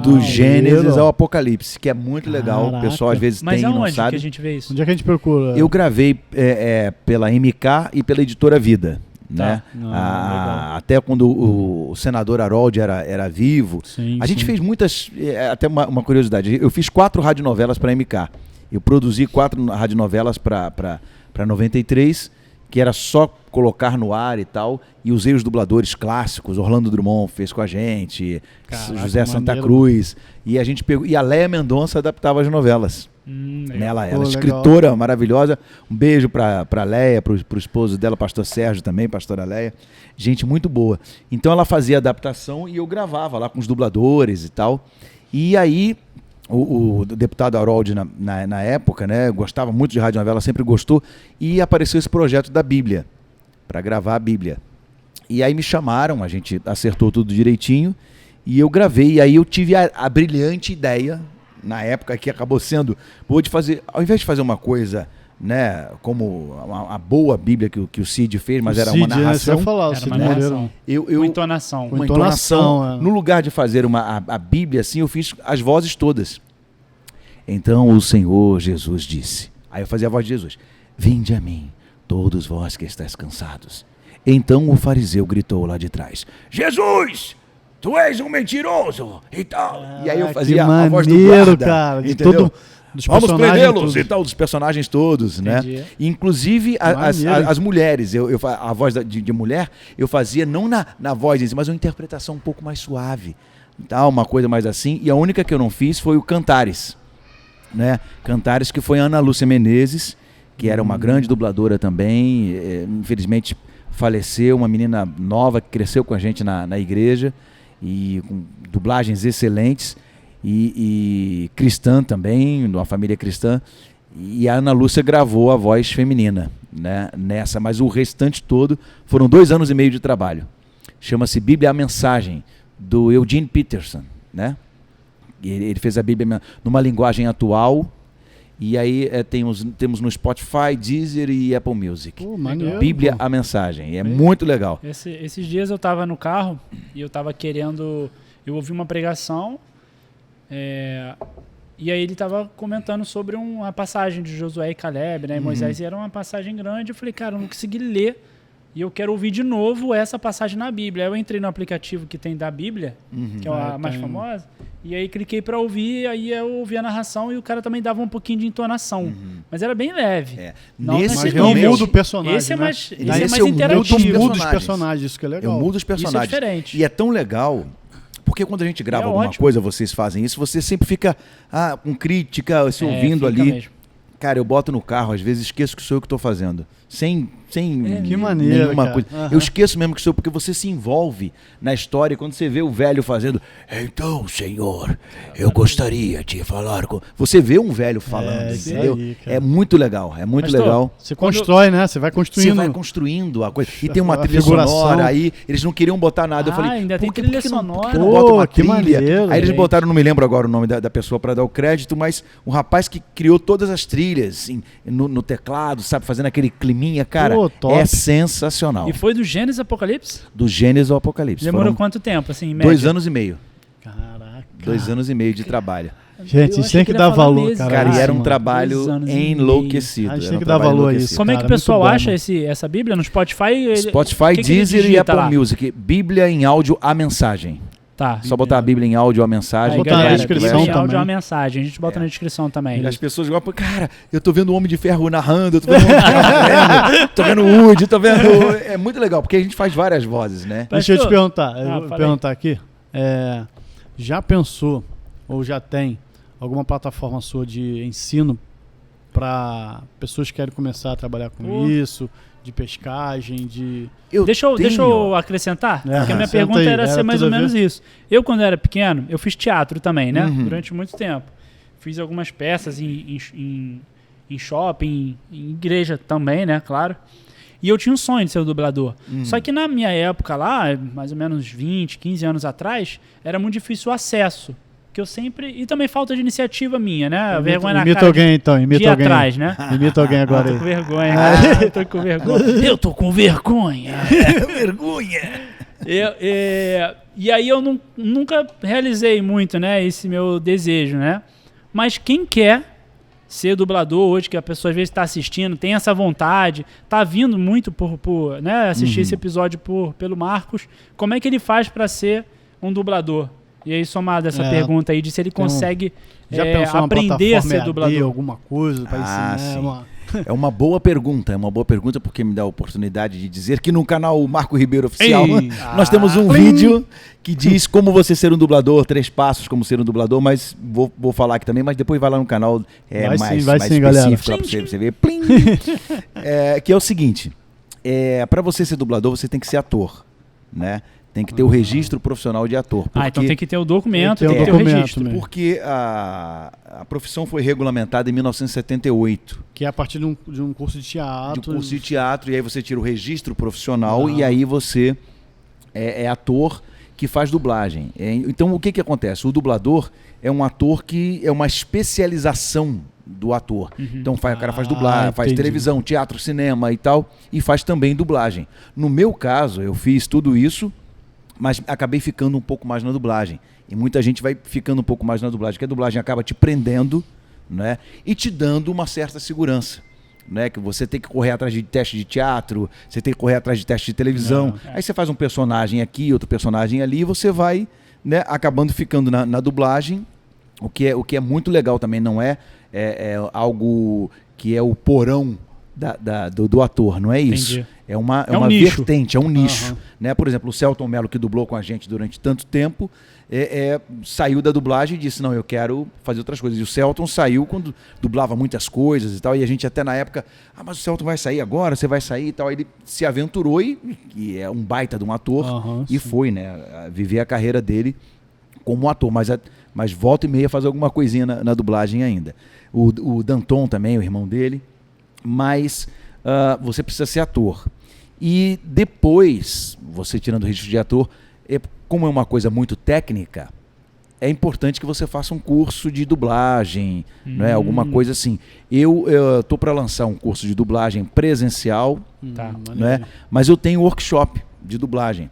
Do Gênesis ao Apocalipse, que é muito legal. O Caraca. pessoal às vezes Mas tem e não aonde que sabe. a gente vê isso? Onde é que a gente procura? Eu gravei pela MK e pela Editora Vida. Né? Legal. Até quando o senador Harold era vivo. Sim, A gente sim. fez muitas. Até uma curiosidade. Eu fiz 4 radionovelas para MK. Eu produzi 4 radionovelas para 93, que era só colocar no ar e tal. E usei os dubladores clássicos. Orlando Drummond fez com a gente, Caraca, José Santa maneiro. Cruz. E a gente pegou. E a Léa Mendonça adaptava as novelas. Ela Pô, legal. escritora maravilhosa. Um beijo pra Léia, pro esposo dela, pastor Sérgio também, pastora Léia. Gente muito boa. Então ela fazia adaptação e eu gravava lá com os dubladores e tal. E aí o deputado Harold na época, né, gostava muito de radionovela, sempre gostou, e apareceu esse projeto da Bíblia, para gravar a Bíblia. E aí me chamaram, a gente acertou tudo direitinho, e eu gravei. E aí eu tive a brilhante ideia, na época, que acabou sendo, de fazer, ao invés de fazer uma coisa, né, como a boa Bíblia que o Cid fez, mas era uma narração. Falar, Era Cid uma Moreira. narração. Eu, Uma entonação. uma entonação, entonação. é. No lugar de fazer a Bíblia assim, eu fiz as vozes todas. Então o Senhor Jesus disse. Aí eu fazia a voz de Jesus. Vinde a mim, todos vós que estáis cansados. Então o fariseu gritou lá de trás. Jesus! Tu és um mentiroso! E tal. E aí eu fazia a voz do guarda. Cara, de entendeu? todo, dos Vamos personagens prendê-los todos. e tal, dos personagens todos, Entendi. né? Inclusive Maneiro. as mulheres, a voz de mulher, eu fazia não na voz em si, mas uma interpretação um pouco mais suave, tal, uma coisa mais assim. E a única que eu não fiz foi o Cantares, né? Cantares, que foi a Ana Lúcia Menezes, que era uma grande dubladora também, infelizmente faleceu, uma menina nova que cresceu com a gente na igreja, e com dublagens excelentes, e cristã também, uma família cristã, e a Ana Lúcia gravou a voz feminina, né, nessa, mas o restante todo foram 2 anos e meio de trabalho. Chama-se Bíblia a Mensagem, do Eugene Peterson, né? Ele fez a Bíblia numa linguagem atual, e aí temos no Spotify, Deezer e Apple Music. Maneiro, Bíblia a Mensagem, é muito legal. Esses dias eu estava no carro e eu estava querendo... Eu ouvi uma pregação, e aí ele estava comentando sobre uma passagem de Josué e Caleb, né, e Moisés, e era uma passagem grande. Eu falei, cara, eu não consegui ler, e eu quero ouvir de novo essa passagem na Bíblia. Aí eu entrei no aplicativo que tem da Bíblia, que é a mais famosa, e aí cliquei para ouvir, aí eu ouvi a narração e o cara também dava um pouquinho de entonação, mas era bem leve. Nesse eu mudo o personagem, esse é mais, né? esse é mais eu interativo. Eu mudo os personagens, isso que é legal. Eu mudo os personagens. Isso é diferente. E é tão legal, porque quando a gente grava alguma coisa, vocês fazem isso, você sempre fica com crítica, se ouvindo ali. Mesmo. Cara, eu boto no carro, às vezes esqueço que sou eu que estou fazendo. Sem que maneiro, nenhuma cara. coisa. Eu esqueço mesmo que sou eu, porque você se envolve na história. Quando você vê o velho fazendo, então, Senhor, eu gostaria de falar com... Você vê um velho falando, entendeu? Aí, cara. É muito legal, é muito legal. Você constrói, né? Você vai construindo. Você vai construindo a coisa. E tem uma A trilha figuração. sonora, aí eles não queriam botar nada. Eu falei, ainda tem por que trilha não sonora? bota uma Que trilha? maneiro, Aí eles gente. botaram, não me lembro agora o nome da pessoa para dar o crédito, mas um rapaz que criou todas as trilhas no teclado, sabe, fazendo aquele climinha, cara, Pô, top. é sensacional. E foi do Gênesis Apocalipse? Do Gênesis ao Apocalipse. Demorou Foram quanto tempo, assim, em média? 2 anos e meio. Caraca. 2 anos e meio de trabalho. Gente, a gente tem que dar valor, cara. Cara, e era um mano. trabalho 2 anos e meio. enlouquecido. A gente era tem um que dar trabalho valor a enlouquecido. isso. Como é que Cara, o pessoal muito bom, acha mano. essa Bíblia? No Spotify? Spotify, que Deezer ele e digita Apple lá? Music. Bíblia em áudio, a mensagem. Tá. Só botar a Bíblia em áudio, a mensagem. Aí, botar na galera, descrição Bíblia em áudio é uma também. mensagem. A gente bota na descrição também. E as pessoas gostam, cara, eu tô vendo o Homem de Ferro narrando, eu tô vendo o Homem de Ferro tô vendo o Woody, tô vendo... É muito legal, porque a gente faz várias vozes, né? Deixa eu te perguntar. Eu Ah, vou fala perguntar aqui. Já pensou, ou já tem, alguma plataforma sua de ensino para pessoas que querem começar a trabalhar com isso, de pescagem, de... Deixa eu acrescentar, porque a minha acrescenta pergunta aí, era ser mais tudo ou a ver. menos isso. Eu, quando era pequeno, eu fiz teatro também, né? Durante muito tempo. Fiz algumas peças em shopping, em igreja também, né? Claro. E eu tinha um sonho de ser o dublador. Só que na minha época lá, mais ou menos 20, 15 anos atrás, era muito difícil o acesso. Que eu sempre... E também falta de iniciativa minha, né? Vergonha na Imita cara alguém então, imita de ir alguém. atrás, né? Imita alguém agora Tô com aí. vergonha. Eu tô com vergonha. Eu tô com vergonha. Vergonha! E aí eu nunca realizei muito, né, esse meu desejo, né? Mas quem quer ser dublador hoje, que a pessoa às vezes está assistindo, tem essa vontade, tá vindo muito por né, assistir esse episódio pelo Marcos, como é que ele faz para ser um dublador? E aí, somado essa pergunta aí de se ele consegue Já pensou numa aprender a plataforma ser EAD, dublador? alguma coisa para ensinar? sim. É uma boa pergunta porque me dá a oportunidade de dizer que no canal Marco Ribeiro Oficial nós temos um vídeo que diz como você ser um dublador, 3 passos como ser um dublador, mas vou falar aqui também, mas depois vai lá no canal mais específico lá pra você ver. Plim! Que é o seguinte, para você ser dublador você tem que ser ator, né? Tem que ter o registro profissional de ator. Então tem que ter o documento, tem tem que ter o registro. mesmo. Porque a profissão foi regulamentada em 1978. Que é a partir de um curso de teatro. De um curso de teatro, e aí você tira o registro profissional e aí você é ator que faz dublagem. Então o que acontece? O dublador é um ator que é uma especialização do ator. Então o cara faz dublagem, faz televisão, teatro, cinema e tal, e faz também dublagem. No meu caso, eu fiz tudo isso, mas acabei ficando um pouco mais na dublagem. E muita gente vai ficando um pouco mais na dublagem, porque a dublagem acaba te prendendo, né, e te dando uma certa segurança. Né, que você tem que correr atrás de teste de teatro, você tem que correr atrás de teste de televisão. Aí você faz um personagem aqui, outro personagem ali, e você vai, né, acabando ficando na dublagem, o que é muito legal também. Não é algo que é o porão do ator, não é isso. é uma nicho. vertente, é um nicho. Né? Por exemplo, o Celton Mello, que dublou com a gente durante tanto tempo, saiu da dublagem e disse, não, eu quero fazer outras coisas. E o Celton saiu quando dublava muitas coisas e tal, e a gente até na época, mas o Celton vai sair agora, você vai sair e tal. Aí ele se aventurou e é um baita de um ator, e foi, né, viver a carreira dele como ator, mas volta e meia fazer alguma coisinha na dublagem ainda. O Danton também, o irmão dele, mas você precisa ser ator. E depois, você tirando o registro de ator, como é uma coisa muito técnica, é importante que você faça um curso de dublagem, não é? Alguma coisa assim. Eu estou para lançar um curso de dublagem presencial, não é? Mas eu tenho workshop de dublagem,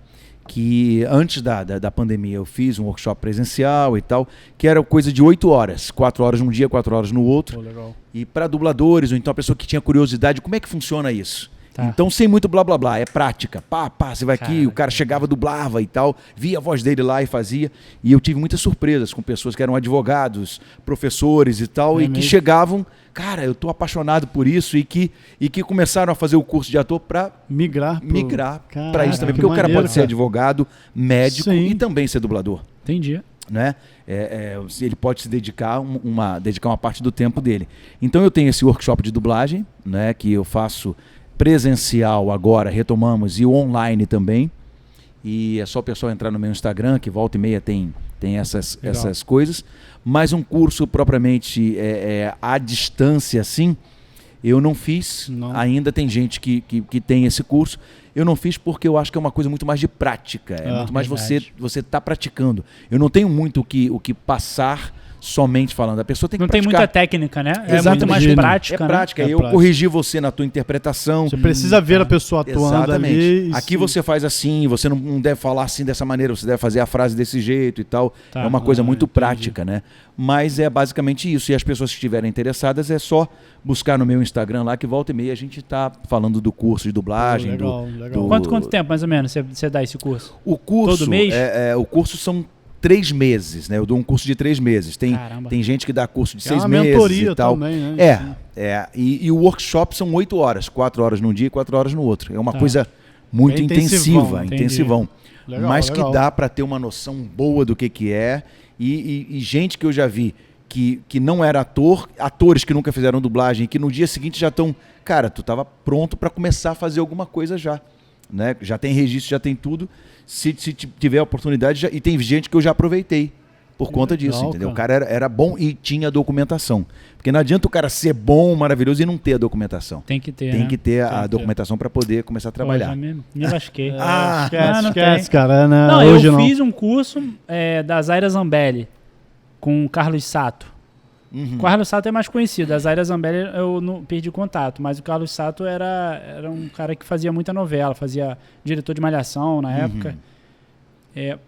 que antes da pandemia eu fiz um workshop presencial e tal, que era coisa de 8 horas, 4 horas num dia, 4 horas no outro. Legal. E para dubladores, ou então a pessoa que tinha curiosidade, como é que funciona isso? Então, sem muito blá blá blá, é prática. Você vai aqui, o cara chegava, dublava e tal, via a voz dele lá e fazia. E eu tive muitas surpresas com pessoas que eram advogados, professores e tal, que chegavam, cara, eu tô apaixonado por isso, e que começaram a fazer o curso de ator para migrar para isso também. Porque o cara pode ser advogado, médico e também ser dublador. Entendi. Né? Ele pode se dedicar uma parte do tempo dele. Então eu tenho esse workshop de dublagem, né, que eu faço presencial agora, retomamos, e o online também. E é só o pessoal entrar no meu Instagram, que volta e meia tem essas coisas. Mas um curso propriamente à distância, assim, eu não fiz. Não. Ainda tem gente que tem esse curso. Eu não fiz porque eu acho que é uma coisa muito mais de prática. Muito mais você tá praticando. Eu não tenho muito o que passar somente falando. A pessoa tem que praticar. Não tem muita técnica, né? É muito mais prática. É prática. Né? Eu corrigi você na tua interpretação. Você precisa ver a pessoa atuando ali. Aqui você faz assim, você não deve falar assim dessa maneira, você deve fazer a frase desse jeito e tal. É uma coisa muito prática, né? Mas é basicamente isso. E as pessoas que estiverem interessadas, é só buscar no meu Instagram lá, que volta e meia a gente tá falando do curso de dublagem. Legal. Quanto tempo, mais ou menos, você dá esse curso? O curso, todo mês? O curso são 3 meses, né? Eu dou um curso de 3 meses. Tem gente que dá curso de 6 meses mentoria e tal. Também, né? E o workshop são 8 horas. 4 horas num dia e 4 horas no outro. É uma coisa muito intensivão. Mas que dá para ter uma noção boa do que é. E gente que eu já vi que não era atores que nunca fizeram dublagem, que no dia seguinte já estão... Cara, tu estava pronto para começar a fazer alguma coisa já. Né? Já tem registro, já tem tudo. Se tiver a oportunidade, e tem gente que eu já aproveitei por conta disso, entendeu? O cara era bom e tinha documentação. Porque não adianta o cara ser bom, maravilhoso e não ter a documentação. Tem que ter, Tem que ter a documentação para poder começar a trabalhar. Me lasquei. Esquece, cara. Eu fiz um curso da Zaira Zambelli com o Carlos Sato. O Carlos Sato é mais conhecido. A Zaira Zambelli eu não perdi contato, mas o Carlos Sato era um cara que fazia muita novela, fazia diretor de Malhação na época.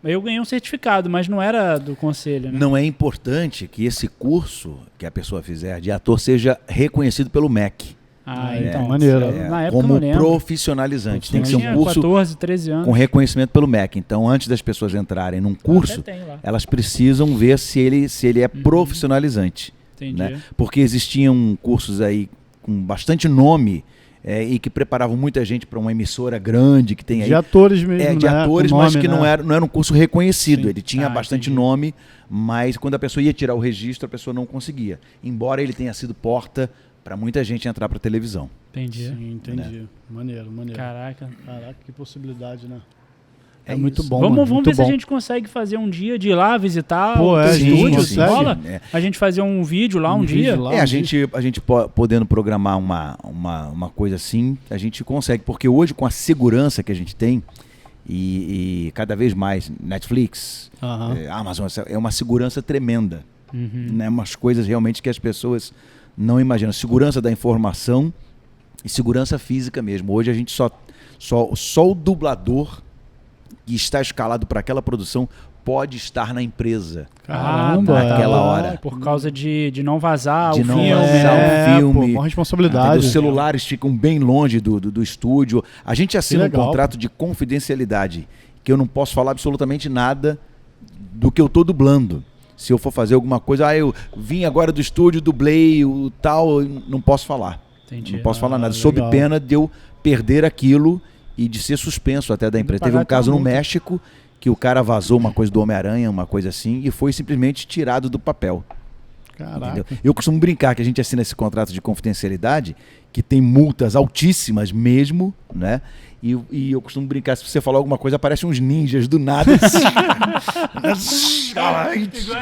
Eu ganhei um certificado, mas não era do conselho. Né? Não é importante que esse curso que a pessoa fizer de ator seja reconhecido pelo MEC. Então, maneiro. Na época como eu não lembro. Profissionalizante. Tem que ser um curso 14, 13 anos. com reconhecimento pelo MEC. Então, antes das pessoas entrarem num curso, elas precisam ver se ele é profissionalizante. Entendi. Né? Porque existiam cursos aí com bastante nome e que preparavam muita gente para uma emissora grande que tem aí. De atores mesmo, de atores, nome, mas que não era um curso reconhecido. Sim. Ele tinha bastante nome, mas quando a pessoa ia tirar o registro, a pessoa não conseguia. Embora ele tenha sido porta para muita gente entrar para televisão. Entendi. Sim, entendi. Né? Maneiro. Caraca, que possibilidade, né? É muito isso. bom. Vamos muito ver se bom. a gente consegue fazer um dia de ir lá visitar o sim, estúdio, consegue. rola? A gente fazer um vídeo lá um dia. vídeo lá. A gente podendo programar uma coisa assim, a gente consegue. Porque hoje, com a segurança que a gente tem, e cada vez mais Netflix, Amazon, é uma segurança tremenda. Né? Umas coisas realmente que as pessoas não imaginam. Segurança da informação e segurança física mesmo. Hoje a gente só o dublador que está escalado para aquela produção pode estar na empresa. Caramba, naquela hora. Por causa de não vazar De o não filme. vazar o filme. Uma responsabilidade. Os celulares ficam bem longe do estúdio. A gente assina um contrato de confidencialidade, que eu não posso falar absolutamente nada do que eu estou dublando. Se eu for fazer alguma coisa, eu vim agora do estúdio, dublei o tal, não posso falar. Entendi. Não posso falar nada, sob legal. pena de eu perder aquilo e de ser suspenso até da empresa. Teve um caso no México que o cara vazou uma coisa do Homem-Aranha, uma coisa assim, e foi simplesmente tirado do papel. Caraca. Entendeu? Eu costumo brincar que a gente assina esse contrato de confidencialidade, que tem multas altíssimas mesmo, né? E eu costumo brincar, se você falar alguma coisa, aparecem uns ninjas do nada. Igual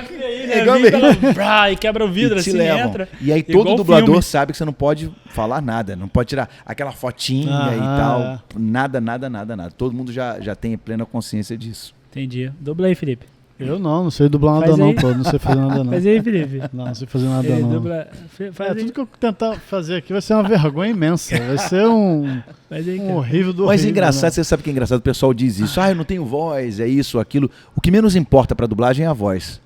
aquele aí, né? Igual Vem mesmo. pela- e quebra o vidro, E te assim, levam. entra. E aí Igual todo dublador filme. sabe que você não pode falar nada, não pode tirar aquela fotinha e tal. É. Nada. Todo mundo já tem plena consciência disso. Entendi. Dubla aí, Felipe. Eu não sei dublar nada Faz não, aí. pô. Não sei fazer nada não. Faz aí, Felipe. Não sei fazer nada Ele não. dubla... Faz aí. Tudo que eu tentar fazer aqui vai ser uma vergonha imensa. Vai ser Faz aí, um cara. horrível do Mas horrível, engraçado, né? você sabe que é engraçado, o pessoal diz isso, eu não tenho voz, é isso, aquilo. O que menos importa pra dublagem é a voz.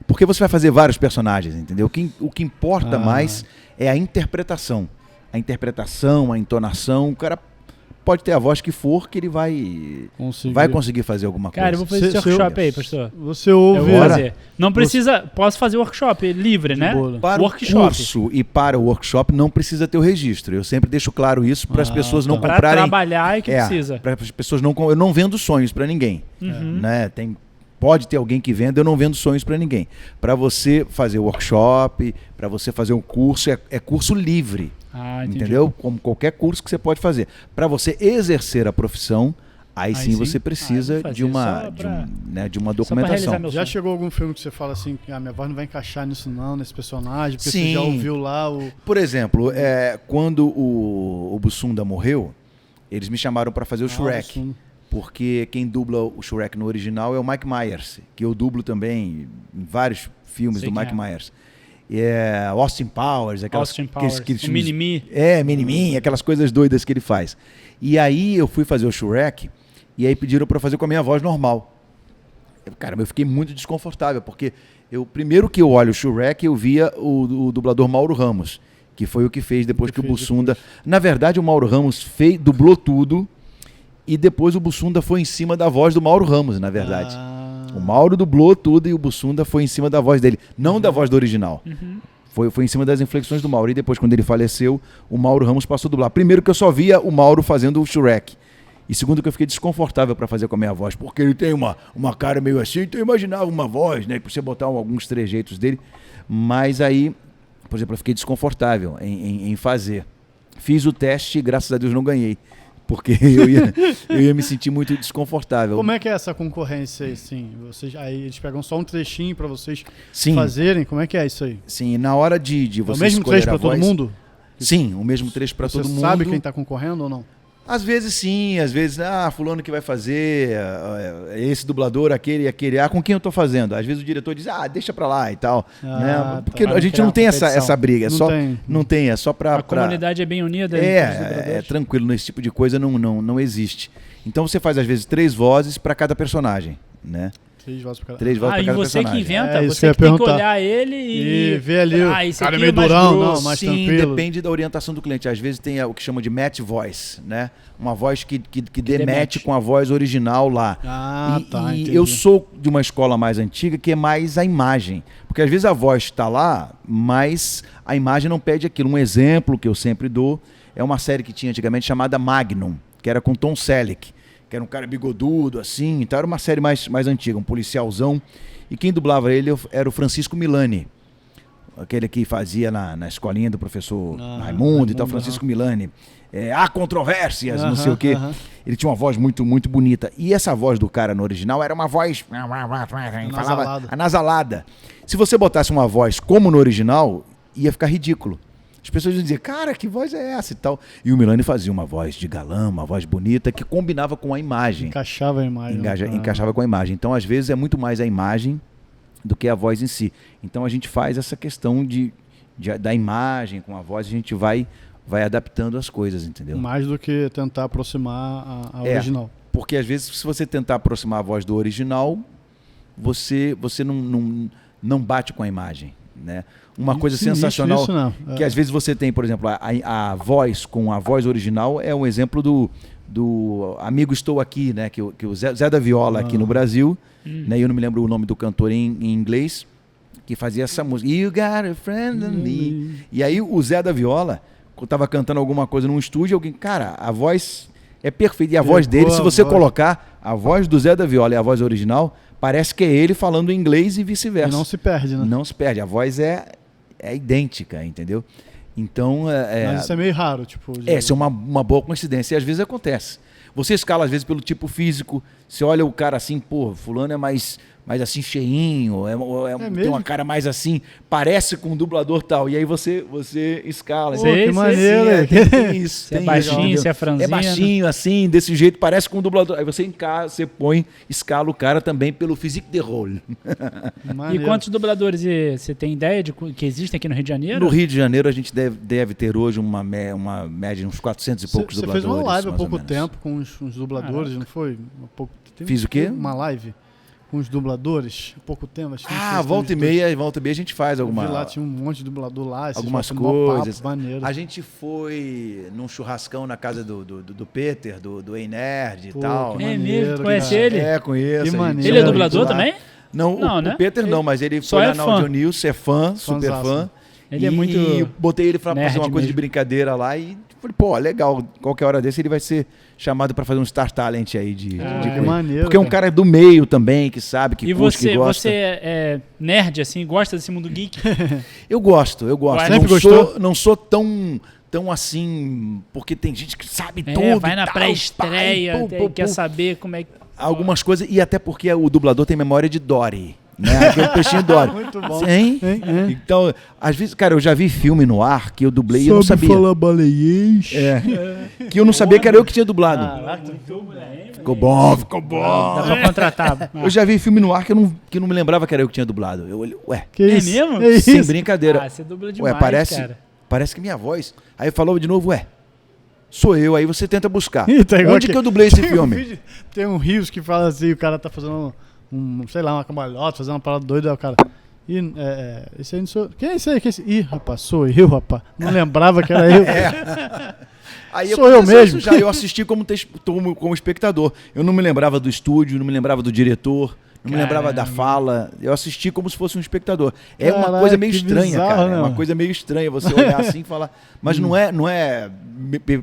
Porque você vai fazer vários personagens, entendeu? O que importa mais é a interpretação. A interpretação, a entonação, o cara pode ter a voz que for, que ele vai conseguir fazer alguma coisa. Cara, eu vou fazer esse workshop aí, pastor. Você Eu ouve... vou fazer. Não precisa... Posso fazer workshop livre, né? boa. Para Workshop. o curso e para o workshop não precisa ter o registro. Eu sempre deixo claro isso para as pessoas não tá. Pra comprarem. trabalhar é que precisa. Para as pessoas não. Eu não vendo sonhos para ninguém. Né? Pode ter alguém que venda, eu não vendo sonhos para ninguém. Para você fazer workshop, para você fazer um curso, é curso livre. Entendi. Entendeu? Como qualquer curso que você pode fazer. Para você exercer a profissão, aí sim sim. você Eu precisa vou fazer de uma só pra- de uma só pra documentação. realizar meu Já sonho. chegou algum filme que você fala assim, que minha voz não vai encaixar nisso não, nesse personagem, porque Sim. você já ouviu lá o... Por exemplo, quando o Bussunda morreu, eles me chamaram para fazer o Shrek. Bussunda. Porque quem dubla o Shrek no original é o Mike Myers, que eu dublo também em vários filmes Sei do quem Mike é. Myers. Austin Powers, Austin Powers, o Mini-Me. Mini-Me, aquelas coisas doidas que ele faz. E aí eu fui fazer o Shrek, e aí pediram para fazer com a minha voz normal. Cara, eu fiquei muito desconfortável, porque primeiro que eu olho o Shrek, eu via o dublador Mauro Ramos, que foi o que fez depois que o Bussunda... Na verdade, o Mauro Ramos dublou tudo, e depois o Bussunda foi em cima da voz do Mauro Ramos, na verdade. O Mauro dublou tudo e o Bussunda foi em cima da voz dele, não da voz do original. Foi em cima das inflexões do Mauro. E depois, quando ele faleceu, o Mauro Ramos passou a dublar. Primeiro que eu só via o Mauro fazendo o Shrek. E segundo que eu fiquei desconfortável para fazer com a minha voz, porque ele tem uma cara meio assim, então eu imaginava uma voz, né? Pra você botar alguns trejeitos dele. Mas aí, por exemplo, eu fiquei desconfortável em fazer. Fiz o teste e graças a Deus não ganhei. Porque eu ia me sentir muito desconfortável. Como é que é essa concorrência aí, assim? Aí eles pegam só um trechinho pra vocês Sim. fazerem? Como é que é isso aí? Sim, na hora de É o você mesmo escolher trecho a pra todo voz- mundo? Sim, o mesmo trecho para Você todo mundo. sabe quem tá concorrendo ou não? Às vezes sim, às vezes, fulano que vai fazer, esse dublador, aquele, com quem eu tô fazendo? Às vezes o diretor diz, deixa pra lá e tal. Ah, né? Porque tá. a gente Criar não tem competição. essa briga, Não tem. é só pra... A comunidade é bem unida. entre os É dubladores. tranquilo, esse tipo de coisa não existe. Então você faz às vezes 3 vozes para cada personagem, né? 3 vozes pra cada... 3 vozes Ah, para e cada você que personagem. inventa, É isso que você eu ia que tem que perguntar. olhar ele E ver ali o esse cara aqui meio é mais durão, grosso. não, mais Sim, tranquilo. depende da orientação do cliente. Às vezes tem o que chama de match voice, né? Uma voz que dê dê match match. com a voz original lá. Tá, e entendi. eu sou de uma escola mais antiga que é mais a imagem. Porque às vezes a voz está lá, mas a imagem não pede aquilo. Um exemplo que eu sempre dou é uma série que tinha antigamente chamada Magnum, que era com Tom Selleck, que era um cara bigodudo, assim. Então era uma série mais antiga, um policialzão. E quem dublava ele era o Francisco Milani. Aquele que fazia na escolinha do professor Raimundo e tal, Francisco Milani. Há controvérsias, não sei o quê. Ele tinha uma voz muito, muito bonita. E essa voz do cara no original era uma voz... falava anasalada. Se você botasse uma voz como no original, ia ficar ridículo. As pessoas iam dizer, cara, que voz é essa e tal. E o Milani fazia uma voz de galã, uma voz bonita, que combinava com a imagem. Encaixava a imagem. Encaixava com a imagem. Então, às vezes, é muito mais a imagem do que a voz em si. Então, a gente faz essa questão da imagem com a voz, a gente vai adaptando as coisas, entendeu? Mais do que tentar aproximar a original. Porque, às vezes, se você tentar aproximar a voz do original, você não bate com a imagem, né? Uma coisa sensacional isso não. que às vezes você tem, por exemplo, a voz com a voz original é um exemplo do Amigo Estou Aqui, né? Que o Zé da Viola aqui no Brasil, né? Eu não me lembro o nome do cantor em inglês, que fazia essa música. You got a friend in me. E aí o Zé da Viola, eu tava cantando alguma coisa num estúdio, alguém, cara, a voz é perfeita. E a voz dele, se você colocar a voz do Zé da Viola e a voz original, parece que é ele falando inglês e vice-versa. E não se perde, né? Não se perde. A voz é idêntica, entendeu? Então... Mas isso é meio raro, tipo... Isso é uma boa coincidência. E às vezes acontece. Você escala, às vezes, pelo tipo físico. Você olha o cara assim, pô, fulano é mais assim, cheinho, tem uma cara mais assim, parece com um dublador tal. E aí você escala. Que maneiro. Tem isso. Se é baixinho, se é franzino. É baixinho, assim, desse jeito, parece com um dublador. Aí você escala o cara também pelo physique de rôle. E quantos dubladores você tem ideia de que existem aqui no Rio de Janeiro? No Rio de Janeiro a gente deve ter hoje uma média de uns 400 e poucos dubladores. Você fez uma live há pouco tempo com uns dubladores, não foi? Fiz o quê? Uma live com os dubladores, há pouco tempo. Acho que volta e meia a gente faz alguma... Eu vi lá, tinha um monte de dublador lá. Algumas coisas. Papo, maneiro. A gente foi num churrascão na casa do Peter, do Ei Nerd e tal. É mesmo? Conhece ele? Conheço. Que maneiro. Ele é dublador também? Não, né? O Peter não, mas ele só foi é lá na fã. Audio News, é fã, super fã. Ele é muito E botei ele pra fazer uma coisa mesmo. de brincadeira lá e falei, pô, legal, qualquer hora desse ele vai ser chamado pra fazer um Star Talent aí de coisa. maneiro. Porque é um cara do meio também, que sabe, que E curte, que gosta. você é nerd, assim, gosta desse mundo geek? Eu gosto. Sempre gostou? Não sou tão assim, porque tem gente que sabe tudo. Vai na tal, pré-estreia, quer saber como é que... Algumas coisas, e até porque o dublador tem memória de Dory. Né? Aquele peixinho Dory. Muito bom. Sim. Então, às vezes, cara, eu já vi filme no ar que eu dublei e eu não sabia. falar baleiês. Que eu não sabia que era eu que tinha dublado. Ficou bom. Dá pra contratar. Eu já vi filme no ar que eu não me lembrava que era eu que tinha dublado. Eu olhei, ué, Que É isso? mesmo? É isso? sem brincadeira. Você dubla demais, cara. Parece que minha voz. Aí falou de novo, sou eu. Aí você tenta buscar. Ih, tá igual Onde aqui. que eu dublei esse Tem filme? Tem um Rios que fala assim, o cara tá fazendo sei lá, uma cambalhota, fazendo uma parada doida, aí o cara... esse aí não sou... Quem é esse aí? Ih, rapaz, sou eu, rapaz. Não lembrava que era eu. Aí Sou eu aconteceu mesmo. isso já, eu assisti como espectador. Eu não me lembrava do estúdio, não me lembrava do diretor, não me lembrava da fala. Eu assisti como se fosse um espectador. É uma Caraca, coisa meio que estranha, bizarro, cara. né, É uma mano? coisa meio estranha você olhar assim e falar. Mas não é,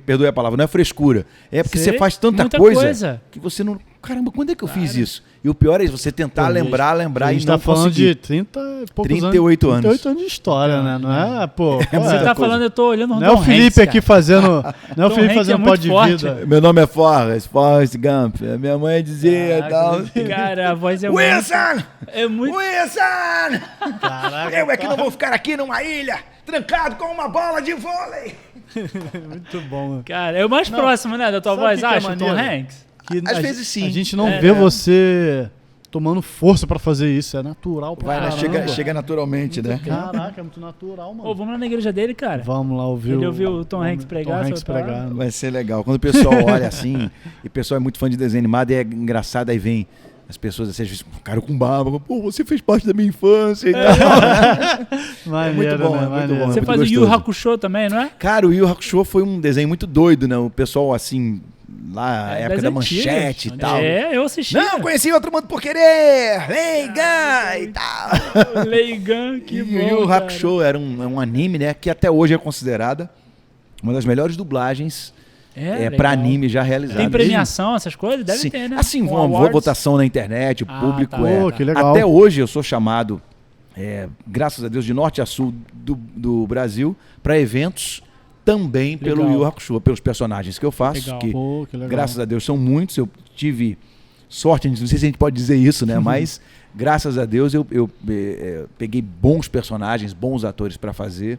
perdoe a palavra, não é frescura. É porque Sei, você faz tanta muita coisa coisa. que você não. Caramba, quando é que eu fiz isso? E o pior é você tentar lembrar A e gente não tá falando conseguir. de 30 e poucos 38 anos. 38 anos de história, né? Não é, pô... Você muita tá coisa. falando, eu tô olhando o Não é o Tom Felipe Hanks, aqui cara. fazendo... Não é o Tom Felipe Hanks fazendo é muito pó de forte. vida. Meu nome é Forrest Gump. Minha mãe dizia e tal. Cara, a voz é Wilson! É muito... Wilson! Caraca, Eu é que não vou ficar aqui numa ilha, trancado com uma bola de vôlei. muito bom. Mano. Cara, é o mais próximo, né, da tua Sabe voz, o que que é acha, Tom maneiro? Hanks? Que Às vezes sim. A gente não vê você tomando força pra fazer isso. É natural pra Vai, né? caramba. Chega naturalmente, né? Caraca, é muito natural, mano. Ô, vamos lá na igreja dele, cara. Vamos lá ouvir Ele ouviu o Tom Hanks pregar, Tom Hanks seu pai? pregar. Vai ser legal. Quando o pessoal olha assim, e o pessoal é muito fã de desenho animado, e é engraçado, aí vem as pessoas assim, às vezes, cara com barba, pô, você fez parte da minha infância e tal. Maneiro, muito bom, né? é muito Maneiro. bom. Você muito faz o Yu gostoso. Hakusho também, não é? Cara, o Yu Hakusho foi um desenho muito doido, né? O pessoal, assim, lá, na época das da antigas. manchete e tal. É, eu assisti. Não, conheci Outro Mundo por Querer! Leigan! E tal. Leigan, que E bom, o Yu cara. Hakusho era um anime, né? Que até hoje é considerada uma das melhores dublagens legal. pra anime já realizadas. Tem premiação, essas coisas? Deve Sim. ter, né? Assim, Com uma awards. votação na internet, o Ah, público tá. Pô, que legal. Até hoje eu sou chamado, graças a Deus, de norte a sul do Brasil, para eventos também pelo Legal. Yu Hakusho, pelos personagens que eu faço, Legal. que Pô, que legal. graças a Deus são muitos. Eu tive sorte, não sei se a gente pode dizer isso, né? Mas graças a Deus eu peguei bons personagens, bons atores para fazer.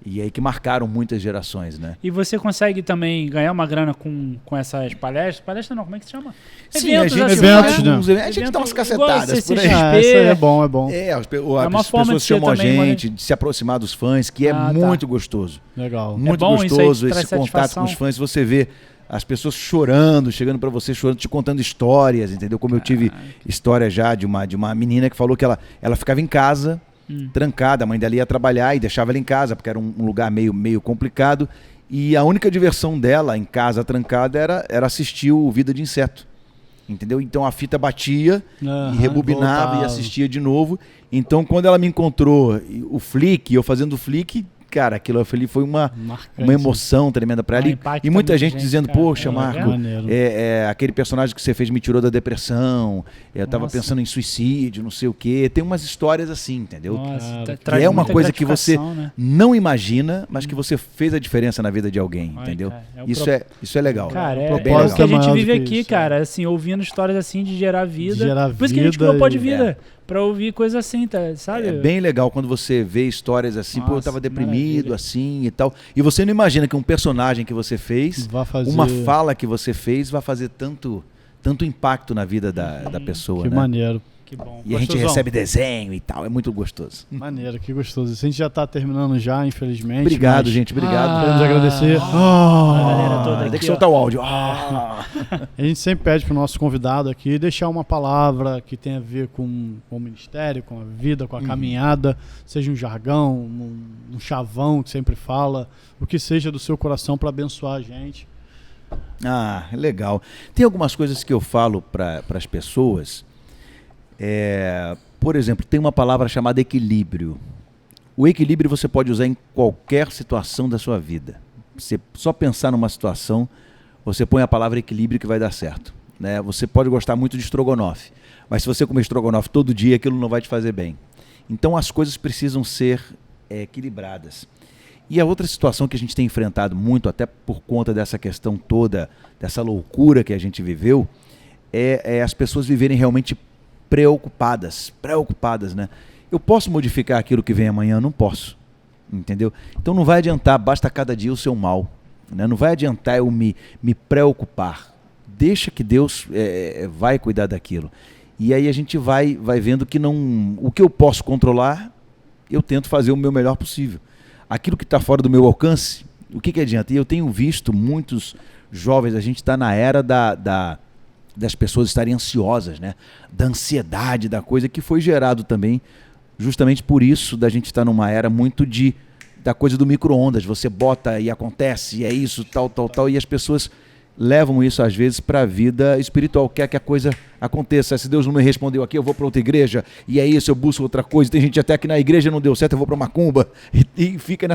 E aí que marcaram muitas gerações, né? E você consegue também ganhar uma grana com essas palestras? Palestra não, como é que se chama? Sim, a gente, assim, eventos, né? a gente dá umas Evento cacetadas igual por aí. Ah, isso aí é bom, é bom. uma As forma pessoas de ser chamam a também, gente, de se aproximar dos fãs, que é Ah, tá. muito gostoso. Legal. Muito bom isso aí, gostoso traz esse contato satisfação. com os fãs. Você vê as pessoas chorando, chegando pra você chorando, te contando histórias, entendeu? Como eu tive história já de uma menina que falou que ela ficava em casa, trancada, a mãe dela ia trabalhar e deixava ela em casa, porque era um lugar meio complicado. E a única diversão dela em casa trancada era assistir o Vida de Inseto. Entendeu? Então a fita batia Aham, e rebobinava voltava. e assistia de novo. Então quando ela me encontrou o flick, eu fazendo o flick, cara, aquilo ali foi uma Marcante. emoção tremenda para ela. E muita gente dizendo, cara. poxa, Marco, maneiro. aquele personagem que você fez me tirou da depressão, eu tava Nossa. pensando em suicídio, não sei o quê. Tem umas histórias assim, entendeu? Nossa, Cara, traz Que é uma muita coisa que você gratificação, né? não imagina, mas que você fez a diferença na vida de alguém, Ai, entendeu? cara, é o Isso é legal. Cara, Bem é o legal. que a gente maior do vive que aqui, isso, cara, assim, ouvindo histórias assim de gerar vida. De gerar Por isso que a gente vida criou Pode e- Vida, pra ouvir coisa assim, tá, sabe? É bem legal quando você vê histórias assim, pô, eu Nossa, tava que deprimido, maravilha. assim e tal. E você não imagina que um personagem que você fez, Vai fazer... uma fala que você fez, vai fazer tanto impacto na vida da pessoa, Que né? maneiro. Que bom. E a gente Gostosão. recebe desenho e tal, é muito gostoso. Maneiro, que gostoso. A gente já tá terminando já, infelizmente. Obrigado, mas gente, obrigado. Queremos agradecer. A galera toda Tem aqui, que soltar ó. o áudio. A gente sempre pede pro nosso convidado aqui deixar uma palavra que tenha a ver com o ministério, com a vida, com a caminhada, seja um jargão, um chavão que sempre fala, o que seja do seu coração para abençoar a gente. Legal. Tem algumas coisas que eu falo para as pessoas. Por exemplo, tem uma palavra chamada equilíbrio. O equilíbrio você pode usar em qualquer situação da sua vida. Você só pensar numa situação, você põe a palavra equilíbrio que vai dar certo, né? Você pode gostar muito de estrogonofe, mas se você comer estrogonofe todo dia, aquilo não vai te fazer bem. Então as coisas precisam ser equilibradas. E a outra situação que a gente tem enfrentado muito, até por conta dessa questão toda, dessa loucura que a gente viveu, é as pessoas viverem realmente preocupadas, né? Eu posso modificar aquilo que vem amanhã? Não posso, entendeu? Então não vai adiantar, basta cada dia o seu mal, né? Não vai adiantar eu me preocupar. Deixa que Deus vai cuidar daquilo. E aí a gente vai vendo que o que eu posso controlar, eu tento fazer o meu melhor possível. Aquilo que está fora do meu alcance, o que adianta? E eu tenho visto muitos jovens, a gente está na era das pessoas estarem ansiosas, né? Da ansiedade, da coisa que foi gerado também, justamente por isso da gente estar numa era muito da coisa do micro-ondas. Você bota e acontece, e é isso, tal, e as pessoas levam isso às vezes para a vida espiritual, quer que a coisa aconteça. Se Deus não me respondeu aqui, eu vou para outra igreja, e é isso, eu busco outra coisa. Tem gente até que na igreja não deu certo, eu vou para macumba, e fica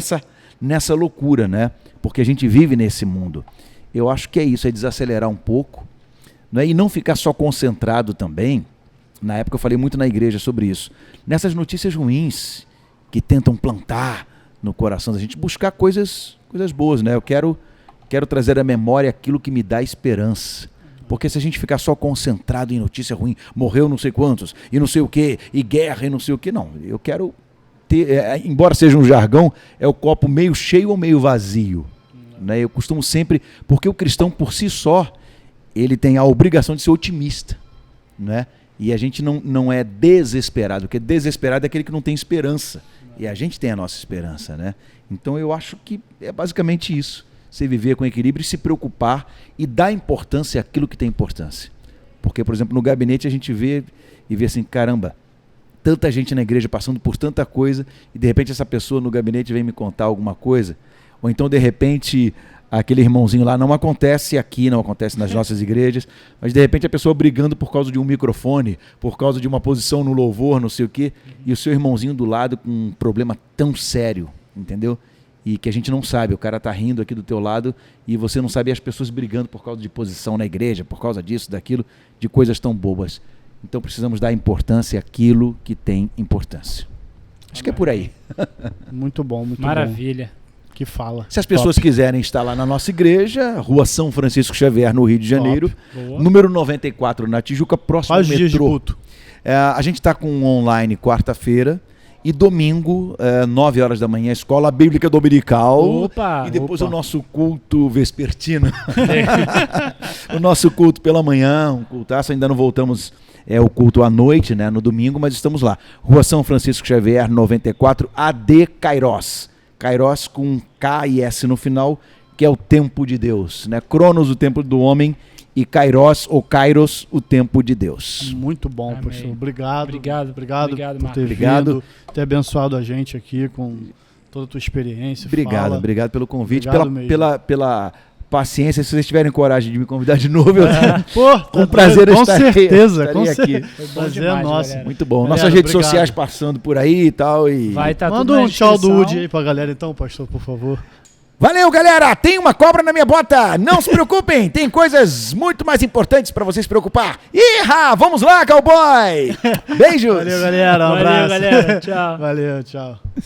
nessa loucura, né? Porque a gente vive nesse mundo. Eu acho que é isso, é desacelerar um pouco, né? E não ficar só concentrado também. Na época eu falei muito na igreja sobre isso, nessas notícias ruins que tentam plantar no coração da gente, buscar coisas boas, né? Eu quero trazer à memória aquilo que me dá esperança. Porque se a gente ficar só concentrado em notícia ruim, morreu não sei quantos, e não sei o quê, e guerra, e não sei o quê, não. Eu quero ter, embora seja um jargão, é o copo meio cheio ou meio vazio. Né? Eu costumo sempre, porque o cristão por si só, ele tem a obrigação de ser otimista, né? E a gente não é desesperado, porque desesperado é aquele que não tem esperança. E a gente tem a nossa esperança, né? Então eu acho que é basicamente isso. Você viver com equilíbrio e se preocupar e dar importância àquilo que tem importância. Porque, por exemplo, no gabinete a gente vê assim, caramba, tanta gente na igreja passando por tanta coisa e de repente essa pessoa no gabinete vem me contar alguma coisa. Ou então, de repente, aquele irmãozinho lá, não acontece aqui, não acontece nas nossas igrejas, mas de repente a pessoa brigando por causa de um microfone, por causa de uma posição no louvor, não sei o quê, e o seu irmãozinho do lado com um problema tão sério, entendeu? E que a gente não sabe, o cara tá rindo aqui do teu lado e você não sabe, e as pessoas brigando por causa de posição na igreja, por causa disso, daquilo, de coisas tão bobas. Então precisamos dar importância àquilo que tem importância. Acho que é por aí. Muito bom, muito Maravilha. bom. Que fala. Se as pessoas quiserem estar lá na nossa igreja, Rua São Francisco Xavier, no Rio de Janeiro, Boa. número 94, na Tijuca, próximo ao Quais dias de metrô. culto? A gente está com um online quarta-feira e domingo, 9 horas da manhã, Escola Bíblica Dominical. Opa! E depois opa. o nosso culto vespertino. O nosso culto pela manhã, um cultaço, ainda não voltamos o culto à noite, né, no domingo, mas estamos lá. Rua São Francisco Xavier, 94, AD Kairos. Kairos com K e S no final, que é o tempo de Deus, né? Cronos, o tempo do homem, e Kairos ou Kairos, o tempo de Deus. Muito bom, Amém. pastor. Obrigado. Obrigado por Marcos. ter Obrigado. vindo, ter abençoado a gente aqui com toda a tua experiência. Obrigado, fala. obrigado pelo convite, Obrigado mesmo. pela paciência, se vocês tiverem coragem de me convidar de novo, eu com prazer com estarei, certeza, estarei com aqui. certeza. Prazer demais, nosso. galera. Muito bom. Galera, Nossas redes obrigado. sociais passando por aí e tal. E... Vai estar Manda tudo na um tchau do descrição. Woody aí pra galera então, pastor, por favor. Valeu, galera! Tem uma cobra na minha bota! Não se preocupem, tem coisas muito mais importantes pra vocês se preocupar. Iha! Vamos lá, cowboy! Beijos! Valeu, galera. Um Valeu, abraço. galera. Tchau. Valeu, tchau.